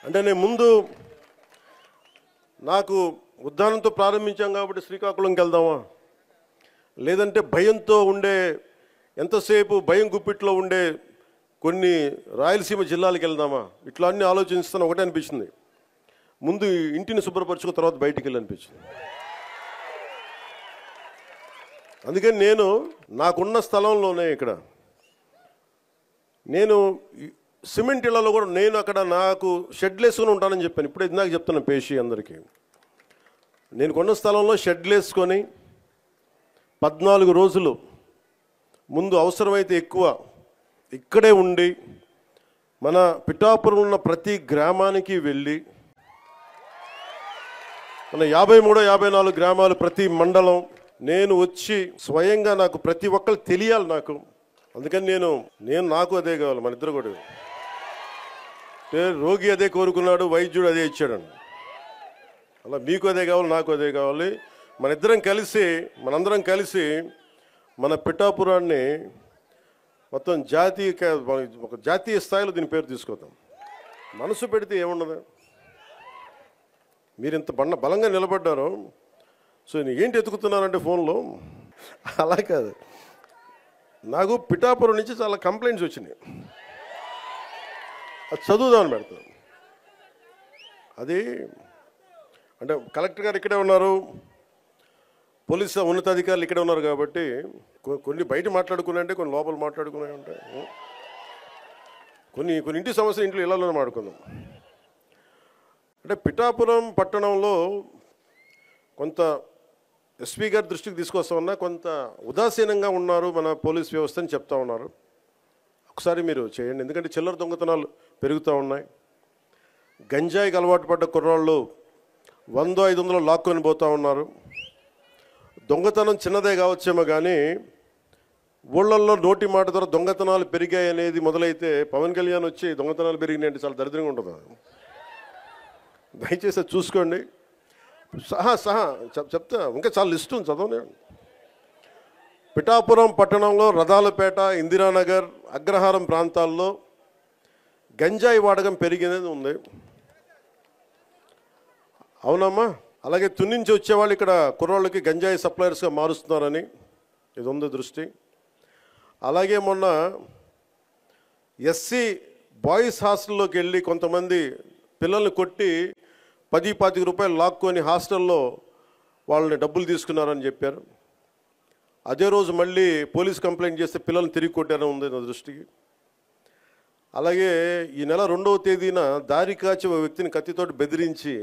అంటే నేను ముందు నాకు ఉద్దానంతో ప్రారంభించాం కాబట్టి శ్రీకాకుళంకి వెళ్దామా, లేదంటే భయంతో ఉండే, ఎంతసేపు భయం గుప్పిట్లో ఉండే కొన్ని రాయలసీమ జిల్లాలకు వెళ్దామా, ఇట్లా అన్నీ ఆలోచిస్తాను. ఒకటే అనిపించింది, ముందు ఇంటిని శుభ్రపరచుకో, తర్వాత బయటికి వెళ్ళి అనిపించింది. అందుకని నేను నాకున్న స్థలంలోనే ఇక్కడ నేను సిమెంట్ ఇళ్లలో కూడా నేను అక్కడ నాకు షెడ్లు వేసుకొని ఉంటానని చెప్పాను. ఇప్పుడే ఇందాక చెప్తున్నాను పేషి అందరికీ, నేను కొన్న స్థలంలో షెడ్లు వేసుకొని 14 రోజులు ముందు అవసరమైతే ఎక్కువ ఇక్కడే ఉండి మన పిఠాపురం ఉన్న ప్రతి గ్రామానికి వెళ్ళి, మన 53, 54 గ్రామాలు, ప్రతి మండలం నేను వచ్చి స్వయంగా నాకు ప్రతి ఒక్కరు తెలియాలి నాకు. అందుకని నాకు అదే కావాలి, మన ఇద్దరు కూడా. రోగి అదే కోరుకున్నాడు, వైద్యుడు అదే ఇచ్చాడు. అలా మీకు అదే కావాలి, నాకు అదే కావాలి. మనందరం కలిసి మన పిఠాపురాన్ని మొత్తం ఒక జాతీయ స్థాయిలో దీని పేరు తీసుకొద్దాం. మనసు పెడితే ఏముండదు. మీరు ఇంత బలంగా నిలబడ్డారు. సో ఏంటి ఎత్తుకుతున్నారంటే ఫోన్లో, అలా కాదు. నాకు పిఠాపురం నుంచి చాలా కంప్లైంట్స్ వచ్చినాయి, అది చదువుదామని పెడతాను. అది అంటే కలెక్టర్ గారు ఇక్కడే ఉన్నారు, పోలీసు ఉన్నతాధికారులు ఇక్కడే ఉన్నారు కాబట్టి కొన్ని బయట మాట్లాడుకున్నాయంటే, కొన్ని లోపల మాట్లాడుకునే ఉంటాయి. కొన్ని ఇంటి సమస్యలు ఇంట్లో ఇళ్లలోనే మాట్లాడుకుందాం. అంటే పిఠాపురం పట్టణంలో కొంత ఎస్పీ గారి దృష్టికి తీసుకొస్తా ఉన్నా, కొంత ఉదాసీనంగా ఉన్నారు మన పోలీస్ వ్యవస్థని చెప్తా ఉన్నారు. ఒకసారి మీరు చేయండి, ఎందుకంటే చిల్లర దొంగతనాలు పెరుగుతూ ఉన్నాయి. గంజాయికి అలవాటు పడ్డ కుర్రాళ్ళు 100-500 లాక్కొని పోతూ ఉన్నారు. దొంగతనం చిన్నదే కావచ్చేమో కానీ ఊళ్ళల్లో నోటి మాట ద్వారా దొంగతనాలు పెరిగాయి అనేది మొదలైతే పవన్ కళ్యాణ్ వచ్చి దొంగతనాలు పెరిగినాయంటే చాలా దరిద్రంగా ఉంటుంది. దయచేసి చూసుకోండి. సహా చెప్తా, ఇంకా చాలా లిస్ట్ ఉంది, చదవనే. పిఠాపురం పట్టణంలో రథాలపేట, ఇందిరానగర్, అగ్రహారం ప్రాంతాల్లో గంజాయి వాడకం పెరిగినది ఉంది. అవునమ్మా. అలాగే తున్నించి వచ్చేవాళ్ళు ఇక్కడ కుర్రోళ్ళకి గంజాయి సప్లయర్స్గా మారుస్తున్నారని ఇది ఉంది దృష్టి. అలాగే మొన్న ఎస్సీ బాయ్స్ హాస్టల్లోకి వెళ్ళి కొంతమంది పిల్లల్ని కొట్టి 10-25 రూపాయలు లాక్కొని హాస్టల్లో వాళ్ళని డబ్బులు తీసుకున్నారని చెప్పారు. అదే రోజు మళ్ళీ పోలీస్ కంప్లైంట్ చేస్తే పిల్లల్ని తిరిగి కొట్టారని ఉంది నా దృష్టికి. అలాగే ఈ నెల 2వ తేదీన దారి కాచి ఒక వ్యక్తిని కత్తితోటి బెదిరించి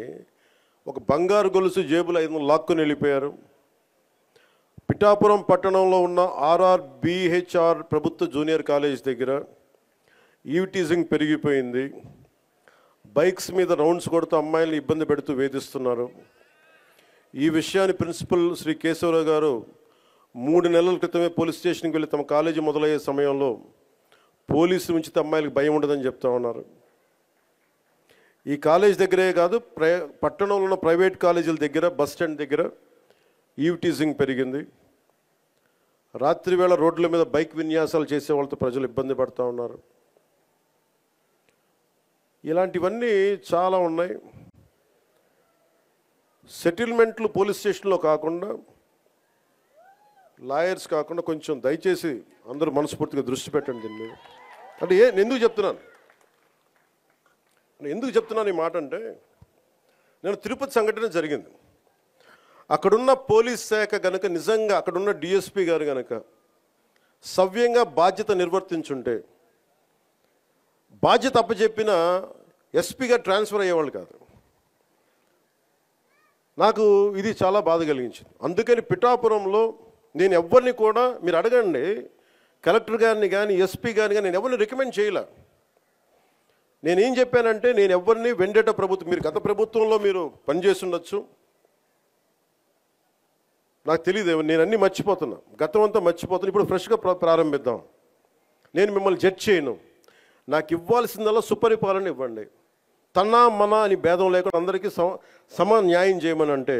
ఒక బంగారు గొలుసు జేబులో 500 లాక్కొని వెళ్ళిపోయారు. పిఠాపురం పట్టణంలో ఉన్న RRBHR ప్రభుత్వ జూనియర్ కాలేజ్ దగ్గర ఈవ్టీజింగ్ పెరిగిపోయింది. బైక్స్ మీద రౌండ్స్ కొడుతూ అమ్మాయిల్ని ఇబ్బంది పెడుతూ వేధిస్తున్నారు. ఈ విషయాన్ని ప్రిన్సిపల్ శ్రీ కేశవరావు గారు 3 నెలల క్రితమే పోలీస్ స్టేషన్కి వెళ్ళి తమ కాలేజీ మొదలయ్యే సమయంలో పోలీసు ఉంచితే అమ్మాయిలకు భయం ఉండదని చెప్తా ఉన్నారు. ఈ కాలేజ్ దగ్గరే కాదు, పట్టణంలో ఉన్న ప్రైవేట్ కాలేజీల దగ్గర, బస్ స్టాండ్ దగ్గర ఈవ్టీజింగ్ పెరిగింది. రాత్రి వేళ రోడ్ల మీద బైక్ విన్యాసాలు చేసే వాళ్ళతో ప్రజలు ఇబ్బంది పడుతూ ఉన్నారు. ఇలాంటివన్నీ చాలా ఉన్నాయి. సెటిల్మెంట్లు పోలీస్ స్టేషన్లో కాకుండా, లాయర్స్ కాకుండా కొంచెం దయచేసి అందరూ మనస్ఫూర్తిగా దృష్టి పెట్టండి దీని మీద. అంటే ఎందుకు చెప్తున్నాను ఈ మాట అంటే, నేను తిరుపతి సంఘటన జరిగింది. అక్కడున్న పోలీస్ శాఖ కనుక నిజంగా అక్కడున్న DSP గారు కనుక సవ్యంగా బాధ్యత నిర్వర్తించుంటే, బాధ్యత అప్పచెప్పిన SP గారు ట్రాన్స్ఫర్ అయ్యేవాళ్ళు కాదు. నాకు ఇది చాలా బాధ కలిగించింది. అందుకని పిఠాపురంలో నేను ఎవరిని కూడా, మీరు అడగండి, కలెక్టర్ గారిని కానీ SP గారిని కానీ నేను ఎవరిని రికమెండ్ చేయలే. నేనేం చెప్పానంటే, నేను ఎవరిని వెండేట ప్రభుత్వం, మీరు గత ప్రభుత్వంలో మీరు పనిచేసి ఉండొచ్చు, నాకు తెలియదు, నేను అన్నీ మర్చిపోతున్నా, గతం అంతా మర్చిపోతున్నా. ఇప్పుడు ఫ్రెష్గా ప్రారంభిద్దాం. నేను మిమ్మల్ని జడ్జ్ చేయను. నాకు ఇవ్వాల్సిందల్లా సుపరిపాలన ఇవ్వండి. తన్నా మన అని భేదం లేకుండా అందరికీ సమ న్యాయం చేయమని అంటే,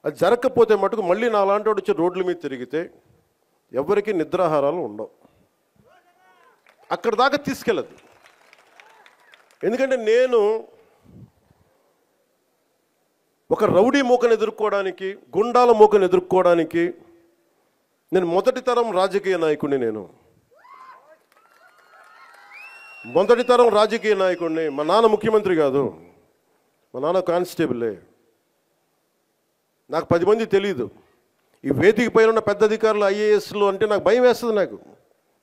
అది జరగకపోతే మటుకు మళ్ళీ నా లాంటి వాడు వచ్చి రోడ్ల మీద తిరిగితే ఎవరికి నిద్రాహారాలు ఉండవు. అక్కడ దాకా తీసుకెళ్ళదు. ఎందుకంటే నేను ఒక రౌడీ మూకను ఎదుర్కోవడానికి, గుండాల మూకను ఎదుర్కోవడానికి నేను మొదటి తరం రాజకీయ నాయకుడిని. నేను మొదటి తరం రాజకీయ నాయకుడిని. మా నాన్న ముఖ్యమంత్రి కాదు, మా నాన్న కానిస్టేబులే. నాకు 10 మంది తెలీదు. ఈ వేదిక పైన ఉన్న పెద్ద అధికారులు, IASలు అంటే నాకు భయం వేస్తుంది. నాకు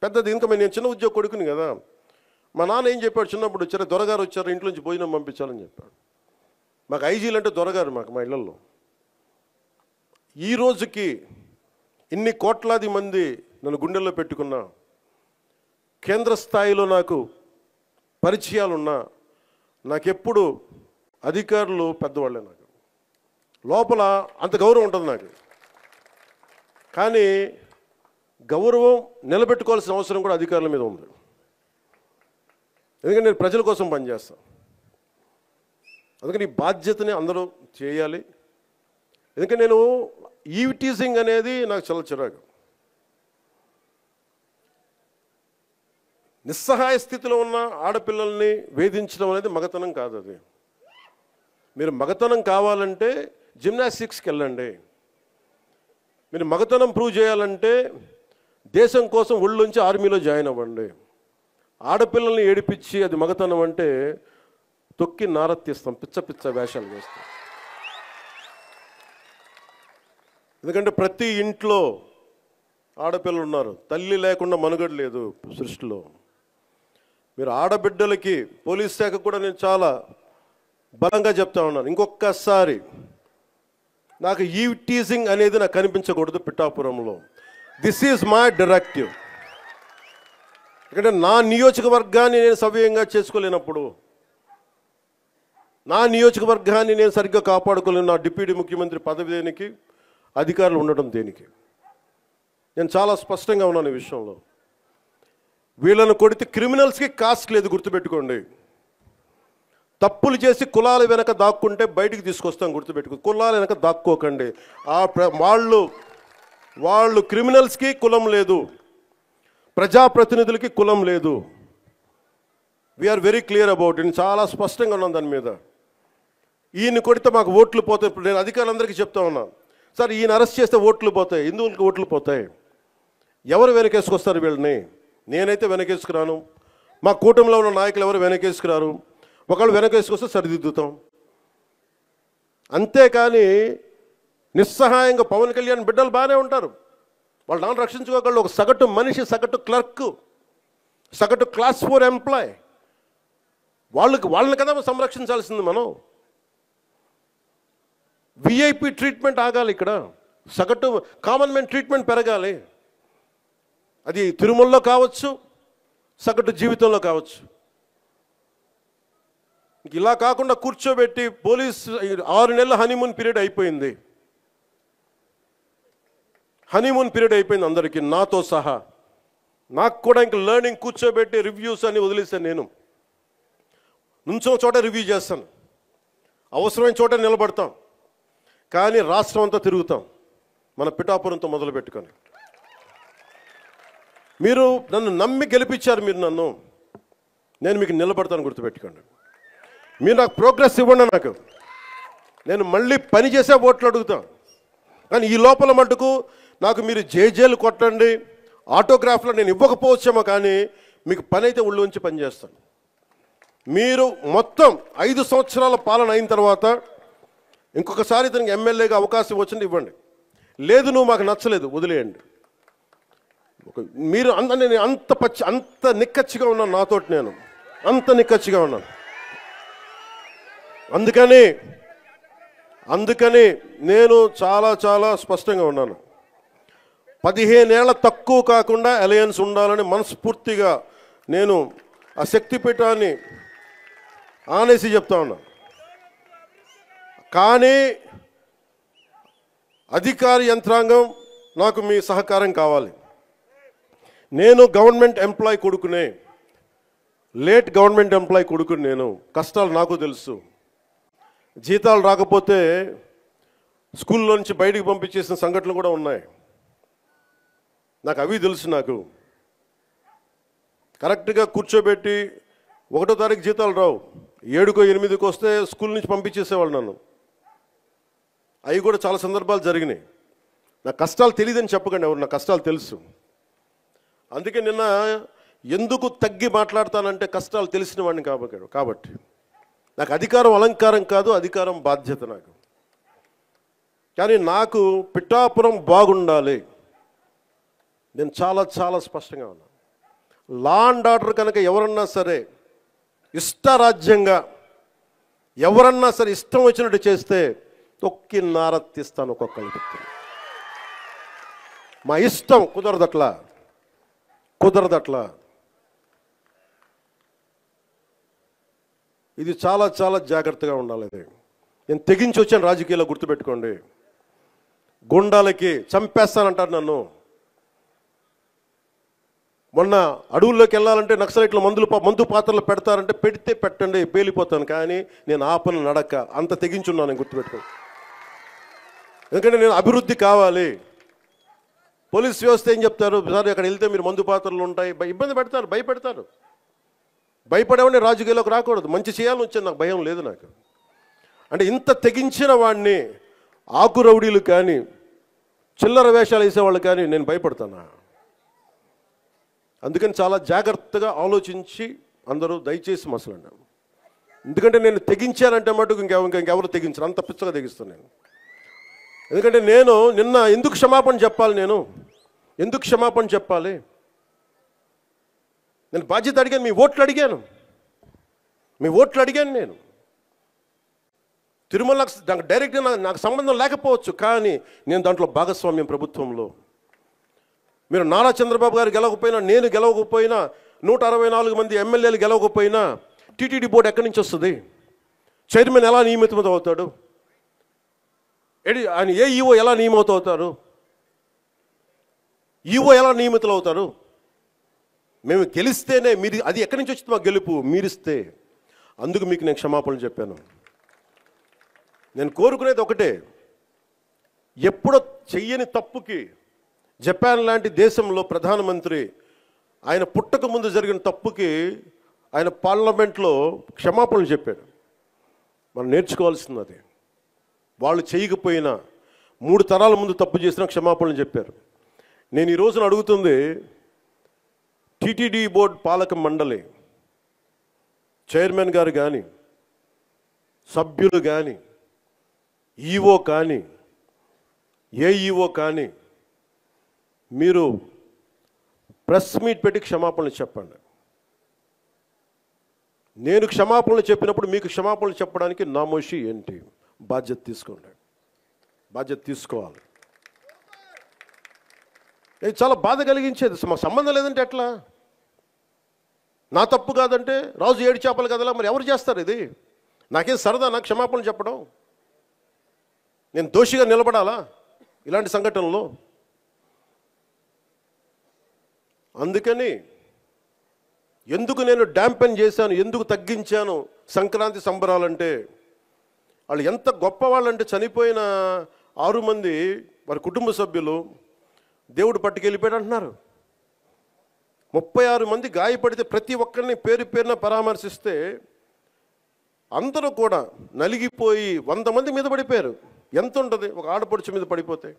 పెద్దది, ఇంకా నేను చిన్న ఉద్యోగ కొడుకుని కదా. మా నాన్న ఏం చెప్పాడు, చిన్నప్పుడు వచ్చారు, దొరగారు వచ్చారు, ఇంట్లో నుంచి భోజనం పంపించాలని చెప్పాడు. మాకు ఐజీలు అంటే దొరగారు మా ఇళ్లలో. ఈ రోజుకి ఇన్ని కోట్లాది మంది నన్ను గుండెల్లో పెట్టుకున్నా, కేంద్ర స్థాయిలో నాకు పరిచయాలున్నా, నాకెప్పుడు అధికారులు పెద్దవాళ్ళే. నాకు లోపల అంత గౌరవం ఉంటుంది నాకు. కానీ గౌరవం నిలబెట్టుకోవాల్సిన అవసరం కూడా అధికారుల మీద ఉంది. ఎందుకంటే నేను ప్రజల కోసం పనిచేస్తాను. అందుకని ఈ బాధ్యతని అందరూ చేయాలి. ఎందుకంటే నేను ఈవ్టీజింగ్ అనేది నాకు చాలా చిరాకు. నిస్సహాయ స్థితిలో ఉన్న ఆడపిల్లల్ని వేధించడం అనేది మగతనం కాదు. అది మీరు మగతనం కావాలంటే జిమ్నాస్టిక్స్కి వెళ్ళండి. మీరు మగతనం ప్రూవ్ చేయాలంటే దేశం కోసం ఒళ్ళుంచి ఆర్మీలో జాయిన్ అవ్వండి. ఆడపిల్లల్ని ఏడిపించి అది మగతనం అంటే తొక్కి నారత్తిస్తాం, పిచ్చ వేషాలు వేస్తాం. ఎందుకంటే ప్రతి ఇంట్లో ఆడపిల్లలు ఉన్నారు. తల్లి లేకుండా మనుగడ లేదు సృష్టిలో. మీరు ఆడబిడ్డలకి, పోలీస్ శాఖ కూడా నేను చాలా బలంగా చెప్తా ఉన్నాను, ఇంకొకసారి నాకు ఈవ్టీజింగ్ అనేది నాకు కనిపించకూడదు పిఠాపురంలో. This is my directive. ఎందుకంటే నా నియోజకవర్గాన్ని నేను సవ్యంగా చేసుకోలేనప్పుడు, నా నియోజకవర్గాన్ని నేను సరిగ్గా కాపాడుకోలేను, నా డిప్యూటీ ముఖ్యమంత్రి పదవి దేనికి, అధికారులు ఉండడం దేనికి? నేను చాలా స్పష్టంగా ఉన్నాను ఈ విషయంలో. వీళ్ళను కొడితే క్రిమినల్స్కి కాస్ట్ లేదు, గుర్తుపెట్టుకోండి. తప్పులు చేసి కులాల వెనక దాక్కుంటే బయటికి తీసుకొస్తాం, గుర్తుపెట్టుకో. కులాల వెనక దాక్కోకండి. వాళ్ళు క్రిమినల్స్కి కులం లేదు, ప్రజాప్రతినిధులకి కులం లేదు. We are very clear about it. చాలా స్పష్టంగా ఉన్నాను దాని మీద. ఈయన కొడితే మాకు ఓట్లు పోతాయి. ఇప్పుడు నేను అధికారులందరికీ చెప్తా ఉన్నాను, సార్ ఈయన అరెస్ట్ చేస్తే ఓట్లు పోతాయి. ఎందుకు ఓట్లు పోతాయి? ఎవరు వెనకేసుకొస్తారు వీళ్ళని? నేనైతే వెనకేసుకురాను. మా కూటమిలో ఉన్న నాయకులు ఎవరు వెనకేసుకురారు, ఒకళ్ళు వెనకేసుకొస్తే సరిదిద్దుతాం. అంతేకాని నిస్సహాయంగా పవన్ కళ్యాణ్ బిడ్డలు బాగానే ఉంటారు, వాళ్ళు నాన్న రక్షించుకోగలరు. ఒక సగటు మనిషి, సగటు క్లర్క్, సగటు క్లాస్ 4 ఎంప్లాయ్, వాళ్ళని కదా సంరక్షించాల్సింది మనం. విఐపి ట్రీట్మెంట్ ఆగాలి, ఇక్కడ సగటు కామన్ మ్యాన్ ట్రీట్మెంట్ పెరగాలి. అది తిరుమలలో కావచ్చు, సగటు జీవితంలో కావచ్చు. ఇలా కాకుండా కూర్చోబెట్టి పోలీస్ 6 నెలల హనీమూన్ పీరియడ్ అయిపోయింది. హనీమూన్ పీరియడ్ అయిపోయింది అందరికీ, నాతో సహా. నాకు కూడా ఇంక లెర్నింగ్ కూర్చోబెట్టి రివ్యూస్ అని వదిలేసాను. నేను నుంచో చోట రివ్యూ చేస్తాను, అవసరమైన చోట నిలబడతాం, కానీ రాష్ట్రం అంతా తిరుగుతాం, మన పిఠాపురంతో మొదలు పెట్టుకొని. మీరు నన్ను నమ్మి గెలిపించారు, మీరు నన్ను, నేను మీకు నిలబడతాను, గుర్తుపెట్టుకోండి. మీరు నాకు ప్రోగ్రెస్ ఇవ్వండి, నేను మళ్ళీ పని చేసే ఓట్లు అడుగుతాను. కానీ ఈ లోపల మటుకు నాకు మీరు జేజేలు కొట్టండి, ఆటోగ్రాఫ్లో నేను ఇవ్వకపోవచ్చేమో, కానీ మీకు పని అయితే ఒళ్ళు ఉంచి పనిచేస్తాను. మీరు మొత్తం 5 సంవత్సరాల పాలన అయిన తర్వాత ఇంకొకసారి తనకి ఎమ్మెల్యేగా అవకాశం వచ్చింది ఇవ్వండి, లేదు నువ్వు మాకు నచ్చలేదు వదిలేయండి. మీరు నేను అంత నిక్కచ్చిగా ఉన్నాను, నాతోటి నేను అంత నిక్కచ్చిగా ఉన్నాను. అందుకని నేను చాలా చాలా స్పష్టంగా ఉన్నాను. 15 ఏళ్ల తక్కువ కాకుండా అలయన్స్ ఉండాలని మనస్ఫూర్తిగా నేను ఆ శక్తిపీఠాన్ని ఆనేసి చెప్తా ఉన్నా. కానీ అధికార యంత్రాంగం నాకు మీ సహకారం కావాలి. నేను గవర్నమెంట్ ఎంప్లాయ్ కొడుకునే, లేట్ గవర్నమెంట్ ఎంప్లాయ్ కొడుకుని. నేను కష్టాలు నాకు తెలుసు. జీతాలు రాకపోతే స్కూల్లో నుంచి బయటికి పంపించేసిన సంఘటనలు కూడా ఉన్నాయి, నాకు అవి తెలుసు. నాకు కరెక్ట్గా కూర్చోబెట్టి 1వ తారీఖు జీతాలు రావు, 7కో 8కో వస్తే స్కూల్ నుంచి పంపించేసేవాళ్ళు నన్ను. అవి కూడా చాలా సందర్భాలు జరిగినాయి. నా కష్టాలు తెలియదని చెప్పకండి ఎవరు, నా కష్టాలు తెలుసు. అందుకే నిన్న ఎందుకు తగ్గి మాట్లాడతానంటే కష్టాలు తెలిసిన వాడిని కాబట్టి. నాకు అధికారం అలంకారం కాదు, అధికారం బాధ్యత నాకు. కానీ నాకు పిఠాపురం బాగుండాలి, నేను చాలా చాలా స్పష్టంగా ఉన్నాను. లా అండ్ ఆర్డర్ కనుక ఎవరన్నా సరే ఇష్టరాజ్యంగా ఎవరన్నా సరే ఇష్టం వచ్చినట్టు చేస్తే తొక్కి నారత్తిస్తాను ఒక్కొక్కరికి. మా ఇష్టం కుదరదట్లా. ఇది చాలా చాలా జాగ్రత్తగా ఉండాలి. నేను తెగించి వచ్చాను రాజకీయాల్లో, గుర్తుపెట్టుకోండి. గుండాలకి చంపేస్తానంటారు నన్ను. మొన్న అడవుల్లోకి వెళ్ళాలంటే నక్సలైట్లు మందు పాత్రలు పెడతారంటే పెడితే పెట్టండి, పేలిపోతాను, కానీ నేను ఆపను నడక. అంత తెగించున్నాను, నేను గుర్తుపెట్టుకోండి. ఎందుకంటే నేను అభివృద్ధి కావాలి. పోలీస్ వ్యవస్థ ఏం చెప్తారు, సార్ అక్కడ వెళ్తే మీరు మందు పాత్రలు ఉంటాయి, ఇబ్బంది పెడతారు, భయపెడతారు. భయపడేవాడిని రాజకీయాల్లోకి రాకూడదు. మంచి చేయాలని వచ్చాను, నాకు భయం లేదు నాకు. అంటే ఇంత తెగించిన వాడిని ఆకు రౌడీలు కానీ చిల్లర వేషాలు వేసేవాళ్ళు కానీ నేను భయపడతానా? అందుకని చాలా జాగ్రత్తగా ఆలోచించి అందరూ దయచేసి మసలండి. ఎందుకంటే నేను తెగించానంటే మటుకు ఇంకెవరు తెగించరు, అంత పిచ్చగా తెగిస్తాను నేను. ఎందుకంటే నేను నిన్న ఎందుకు క్షమాపణ చెప్పాలి, ఎందుకు క్షమాపణ చెప్పాలి? నేను బాధ్యత అడిగాను, మీ ఓట్లు అడిగాను నేను. తిరుమల నాకు డైరెక్ట్గా నాకు సంబంధం లేకపోవచ్చు, కానీ నేను దాంట్లో భాగస్వామ్యం ప్రభుత్వంలో. మీరు నారా చంద్రబాబు గారు గెలవకపోయినా, నేను గెలవకపోయినా, 164 మంది ఎమ్మెల్యేలు గెలవకపోయినా టీటీడీ బోర్డు ఎక్కడి నుంచి వస్తుంది? చైర్మన్ ఎలా నియమితం అవుతాడు? ఆయన ఈఓ ఎలా నియమితం అవుతారు? ఈఓ ఎలా నియమితులు అవుతారు? మేము గెలిస్తేనే మీరు, అది ఎక్కడి నుంచి వచ్చింది మా గెలుపు? మీరిస్తే. అందుకు మీకు నేను క్షమాపణలు చెప్పాను. నేను కోరుకునేది ఒకటే, ఎప్పుడో చెయ్యని తప్పుకి జపాన్ లాంటి దేశంలో ప్రధానమంత్రి ఆయన పుట్టక ముందు జరిగిన తప్పుకి ఆయన పార్లమెంట్లో క్షమాపణలు చెప్పాడు. మనం నేర్చుకోవాల్సింది అది. వాళ్ళు చేయకపోయినా 3 తరాల ముందు తప్పు చేసినా క్షమాపణలు చెప్పారు. నేను ఈ రోజున అడుగుతుంది, టీటీడీ బోర్డు పాలక మండలి చైర్మన్ గారు కానీ, సభ్యులు కానీ, ఈఓ కానీ, ఏఈఓ కానీ మీరు ప్రెస్ మీట్ పెట్టి క్షమాపణలు చెప్పండి. నేను క్షమాపణలు చెప్పినప్పుడు మీకు క్షమాపణలు చెప్పడానికి నామోషి ఏంటి? బాధ్యత తీసుకోండి, బాధ్యత తీసుకోవాలి. ఇది చాలా బాధ కలిగించేది. మా సంబంధం లేదంటే ఎట్లా? నా తప్పు కాదంటే రాజు 7 చేపలు కదలా, మరి ఎవరు చేస్తారు ఇది? నాకేం సరదా నాకు క్షమాపణలు చెప్పడం? నేను దోషిగా నిలబడాలా ఇలాంటి సంఘటనలో? అందుకని ఎందుకు నేను డ్యాంపెన్ చేశాను, ఎందుకు తగ్గించాను సంక్రాంతి సంబరాలంటే, వాళ్ళు ఎంత గొప్పవాళ్ళంటే చనిపోయిన 6 మంది వారి కుటుంబ సభ్యులు దేవుడు పట్టుకెళ్ళిపోయాడు అంటున్నారు. 36 మంది గాయపడితే ప్రతి ఒక్కరిని పేరు పేరున పరామర్శిస్తే అందరూ కూడా నలిగిపోయి 100 మంది మీద పడిపోయారు. ఎంత ఉంటుంది ఒక ఆడపడుచు మీద పడిపోతే,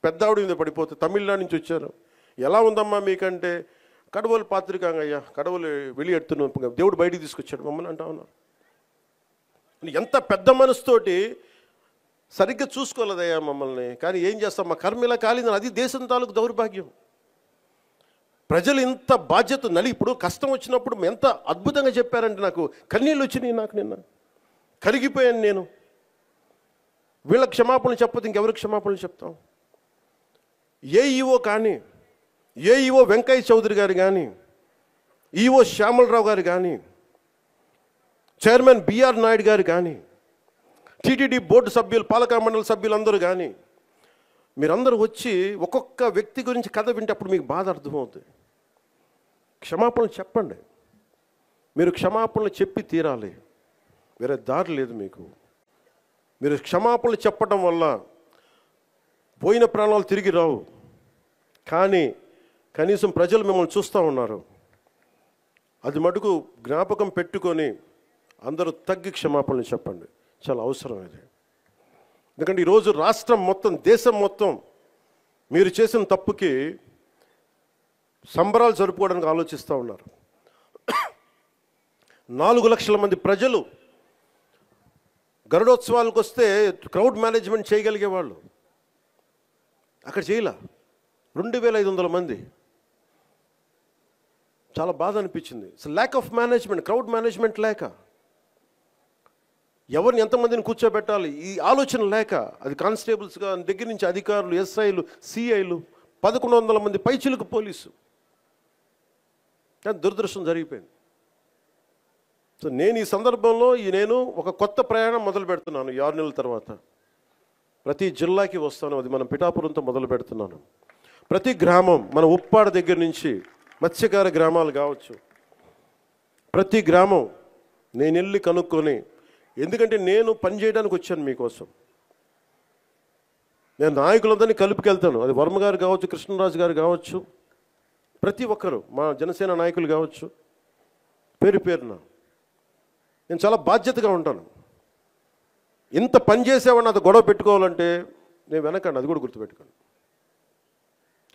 పెద్ద ఆవిడ మీద పడిపోతే? తమిళనాడు నుంచి వచ్చారు. ఎలా ఉందమ్మా మీకంటే, కడవలు పాత్రికాంగయ్యా, కడవలు వెళ్ళి దేవుడు బయటికి తీసుకొచ్చాడు మమ్మల్ని అంటా ఉన్నారు. ఎంత పెద్ద మనసుతోటి సరిగ్గా చూసుకోలేదయ్యా మమ్మల్ని, కానీ ఏం చేస్తాం, మా కర్మ ఇలా కాలింది. అది దేశం తాలూకు దౌర్భాగ్యం. ప్రజలు ఇంత బాధ్యత ఇప్పుడు కష్టం వచ్చినప్పుడు ఎంత అద్భుతంగా చెప్పారంటే నాకు కన్నీళ్ళు వచ్చినాయి. నాకు నిన్న కరిగిపోయాను నేను. వీళ్ళకి క్షమాపణలు చెప్పదు ఇంకెవరికి క్షమాపణలు చెప్తాం? ఏఈఓ కానీ, ఏఈఓ వెంకయ్య చౌదరి గారు కానీ, ఈఓ శ్యామలరావు గారు కానీ, చైర్మన్ బిఆర్ నాయుడు గారు కానీ, టీటీడీ బోర్డు సభ్యులు, పాలక మండలి సభ్యులందరూ కానీ, మీరందరూ వచ్చి ఒక్కొక్క వ్యక్తి గురించి కథ వింటే అప్పుడు మీకు బాధ అర్థమవుతుంది. క్షమాపణలు చెప్పండి. మీరు క్షమాపణలు చెప్పి తీరాలి, వేరే దారి లేదు మీకు. మీరు క్షమాపణలు చెప్పడం వల్ల పోయిన ప్రాణాలు తిరిగి రావు, కానీ కనీసం ప్రజలు మిమ్మల్ని చూస్తూ ఉన్నారు. అది మటుకు జ్ఞాపకం పెట్టుకొని అందరూ తగ్గి క్షమాపణలు చెప్పండి. చాలా అవసరం ఇది. ఎందుకంటే ఈరోజు రాష్ట్రం మొత్తం, దేశం మొత్తం మీరు చేసిన తప్పుకి సంబరాలు జరుపుకోవడానికి ఆలోచిస్తూ ఉన్నారు. 4 లక్షల మంది ప్రజలు గరుడోత్సవాలకు వస్తే క్రౌడ్ మేనేజ్మెంట్ చేయగలిగేవాళ్ళు, అక్కడ చేయలే. 2500 మంది. చాలా బాధ అనిపించింది. Lack of management, crowd management లేక, ఎవరిని ఎంతమందిని కూర్చోబెట్టాలి ఈ ఆలోచన లేక, అది కానిస్టేబుల్స్గా దగ్గర నుంచి అధికారులు, ఎస్ఐలు, సిఐలు, 1100 మంది పైచిలకు పోలీసు. కానీ దురదృష్టం జరిగిపోయింది. సో నేను ఈ సందర్భంలో నేను ఒక కొత్త ప్రయాణం మొదలు పెడుతున్నాను. 6 నెలల తర్వాత ప్రతి జిల్లాకి వస్తాను. అది మనం పిఠాపురంతో మొదలు పెడుతున్నాను. ప్రతి గ్రామం, మన ఉప్పాడ దగ్గర నుంచి మత్స్యకార గ్రామాలు కావచ్చు, ప్రతి గ్రామం నేను వెళ్ళి కనుక్కొని, ఎందుకంటే నేను పనిచేయడానికి వచ్చాను మీకోసం. నేను నాయకులందరినీ కలుపుకెళ్తాను. అది వర్మ గారు కావచ్చు, కృష్ణరాజు గారు కావచ్చు, ప్రతి ఒక్కరు, మా జనసేన నాయకులు కావచ్చు, పేరు పేరున నేను చాలా బాధ్యతగా ఉంటాను. ఇంత పని చేసేవాడిని అంత గొడవ పెట్టుకోవాలంటే నేను వెనకండి, అది కూడా గుర్తుపెట్టుకోండి.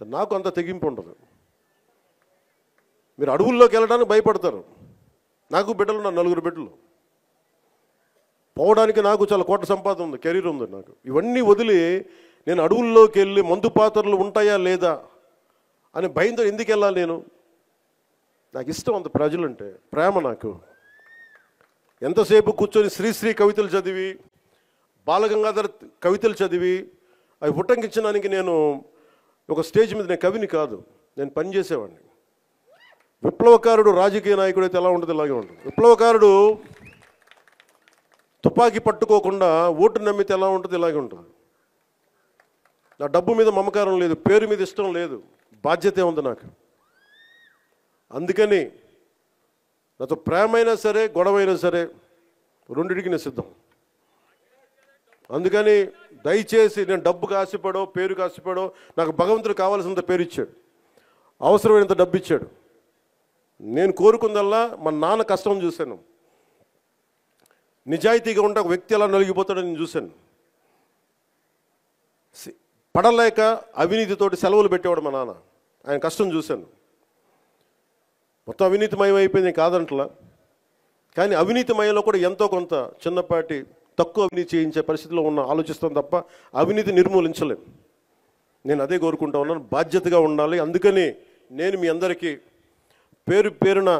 నాకు అంత తెగింపు ఉండదు. మీరు అడవుల్లోకి వెళ్ళడానికి భయపడతారు. నాకు బిడ్డలు, నా 4 బిడ్డలు. పోవడానికి నాకు చాలా కోట్ల సంపాదన ఉంది, కెరీర్ ఉంది నాకు. ఇవన్నీ వదిలి నేను అడవుల్లోకి వెళ్ళి మందు పాత్రలు ఉంటాయా లేదా అని భయంతో ఎందుకు వెళ్ళాలి నేను? నాకు ఇష్టం అంత ప్రజలంటే, ప్రేమ నాకు. ఎంతసేపు కూర్చొని శ్రీశ్రీ కవితలు చదివి, బాలగంగాధర్ కవితలు చదివి అవి ఉటంకించడానికి నేను ఒక స్టేజ్ మీద, నేను కవిని కాదు, నేను పనిచేసేవాడిని. విప్లవకారుడు రాజకీయ నాయకుడు అయితే ఎలా ఉంటుంది, ఇలాగే ఉంటుంది. విప్లవకారుడు తుపాకీ పట్టుకోకుండా ఓటు నమ్మితే ఎలా ఉంటుంది, ఇలాగే ఉంటుంది. నా డబ్బు మీద మమకారం లేదు, పేరు మీద ఇష్టం లేదు, బాధ్యతే ఉంది నాకు. అందుకని నాతో ప్రేమైనా సరే, గొడవైనా సరే, రెండిటికి నేను సిద్ధం. అందుకని దయచేసి నేను డబ్బుకు ఆశపడో, పేరుకు ఆశపడో, నాకు భగవంతుడు కావాల్సినంత పేరు ఇచ్చాడు, అవసరమైనంత డబ్బు ఇచ్చాడు. నేను కోరుకుందల్లా మా నాన్న కష్టం చూశాను. నిజాయితీగా ఉంటే ఒక వ్యక్తి ఎలా నలిగిపోతాడో నేను చూశాను. పడలేక అవినీతితోటి సెలవులు పెట్టేవాడు మా నాన్న, ఆయన కష్టం చూశాను. మొత్తం అవినీతిమయం అయిపోయింది కాదంటలా, కానీ అవినీతిమయంలో కూడా ఎంతో కొంత చిన్నపాటి తక్కువ అవినీతి చేయించే పరిస్థితిలో ఆలోచిస్తాం తప్ప అవినీతి నిర్మూలించలేం. నేను అదే కోరుకుంటా ఉన్నాను, బాధ్యతగా ఉండాలి. అందుకని నేను మీ అందరికీ పేరు పేరున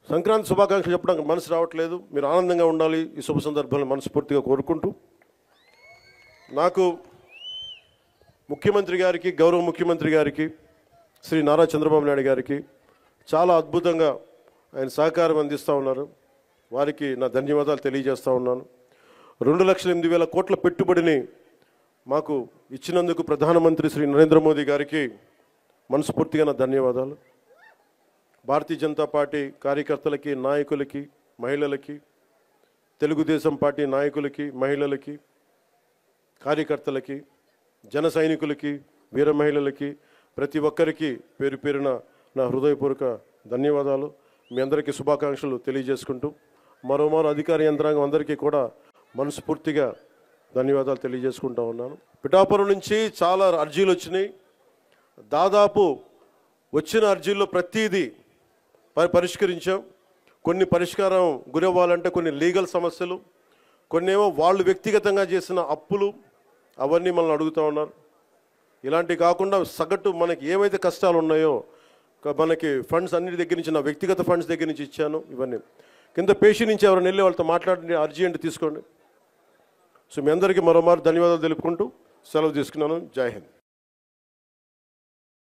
సంక్రాంతి శుభాకాంక్షలు చెప్పడానికి మనసు రావట్లేదు. మీరు ఆనందంగా ఉండాలి ఈ శుభ సందర్భంలో మనస్ఫూర్తిగా కోరుకుంటూ, నాకు ముఖ్యమంత్రి గారికి, గౌరవ ముఖ్యమంత్రి గారికి, శ్రీ నారా చంద్రబాబు నాయుడు గారికి చాలా అద్భుతంగా ఆయన సహకారం అందిస్తూ ఉన్నారు. వారికి నా ధన్యవాదాలు తెలియజేస్తూ ఉన్నాను. 2,08,000 కోట్ల పెట్టుబడిని మాకు ఇచ్చినందుకు ప్రధానమంత్రి శ్రీ నరేంద్ర మోదీ గారికి మనస్ఫూర్తిగా నా ధన్యవాదాలు. భారతీయ జనతా పార్టీ కార్యకర్తలకి, నాయకులకి, మహిళలకి, తెలుగుదేశం పార్టీ నాయకులకి, మహిళలకి, కార్యకర్తలకి, జన సైనికులకి, వీర మహిళలకి, ప్రతి ఒక్కరికి పేరు పేరున నా హృదయపూర్వక ధన్యవాదాలు. మీ అందరికీ శుభాకాంక్షలు తెలియజేసుకుంటూ మరోమారు అధికార యంత్రాంగం అందరికీ కూడా మనస్ఫూర్తిగా ధన్యవాదాలు తెలియజేసుకుంటా ఉన్నాను. పిఠాపురం నుంచి చాలా అర్జీలు వచ్చినాయి. దాదాపు వచ్చిన అర్జీల్లో ప్రతిదీ పరిష్కరించాం. కొన్ని పరిష్కారం గురవ్వాలంటే కొన్ని లీగల్ సమస్యలు, కొన్ని ఏమో వాళ్ళు వ్యక్తిగతంగా చేసిన అప్పులు, అవన్నీ మనల్ని అడుగుతూ ఉన్నారు. ఇలాంటివి కాకుండా సగటు మనకి ఏమైతే కష్టాలు ఉన్నాయో మనకి ఫండ్స్ అన్నిటి దగ్గర నుంచి, నా వ్యక్తిగత ఫండ్స్ దగ్గర నుంచి ఇచ్చాను. ఇవన్నీ కింద పేషీ నుంచి ఎవరైనా వెళ్ళి వాళ్ళతో మాట్లాడి అర్జీ అంటే తీసుకోండి. సో మీ అందరికీ మరోమారు ధన్యవాదాలు తెలుపుకుంటూ సెలవు తీసుకున్నాను. జై హింద్.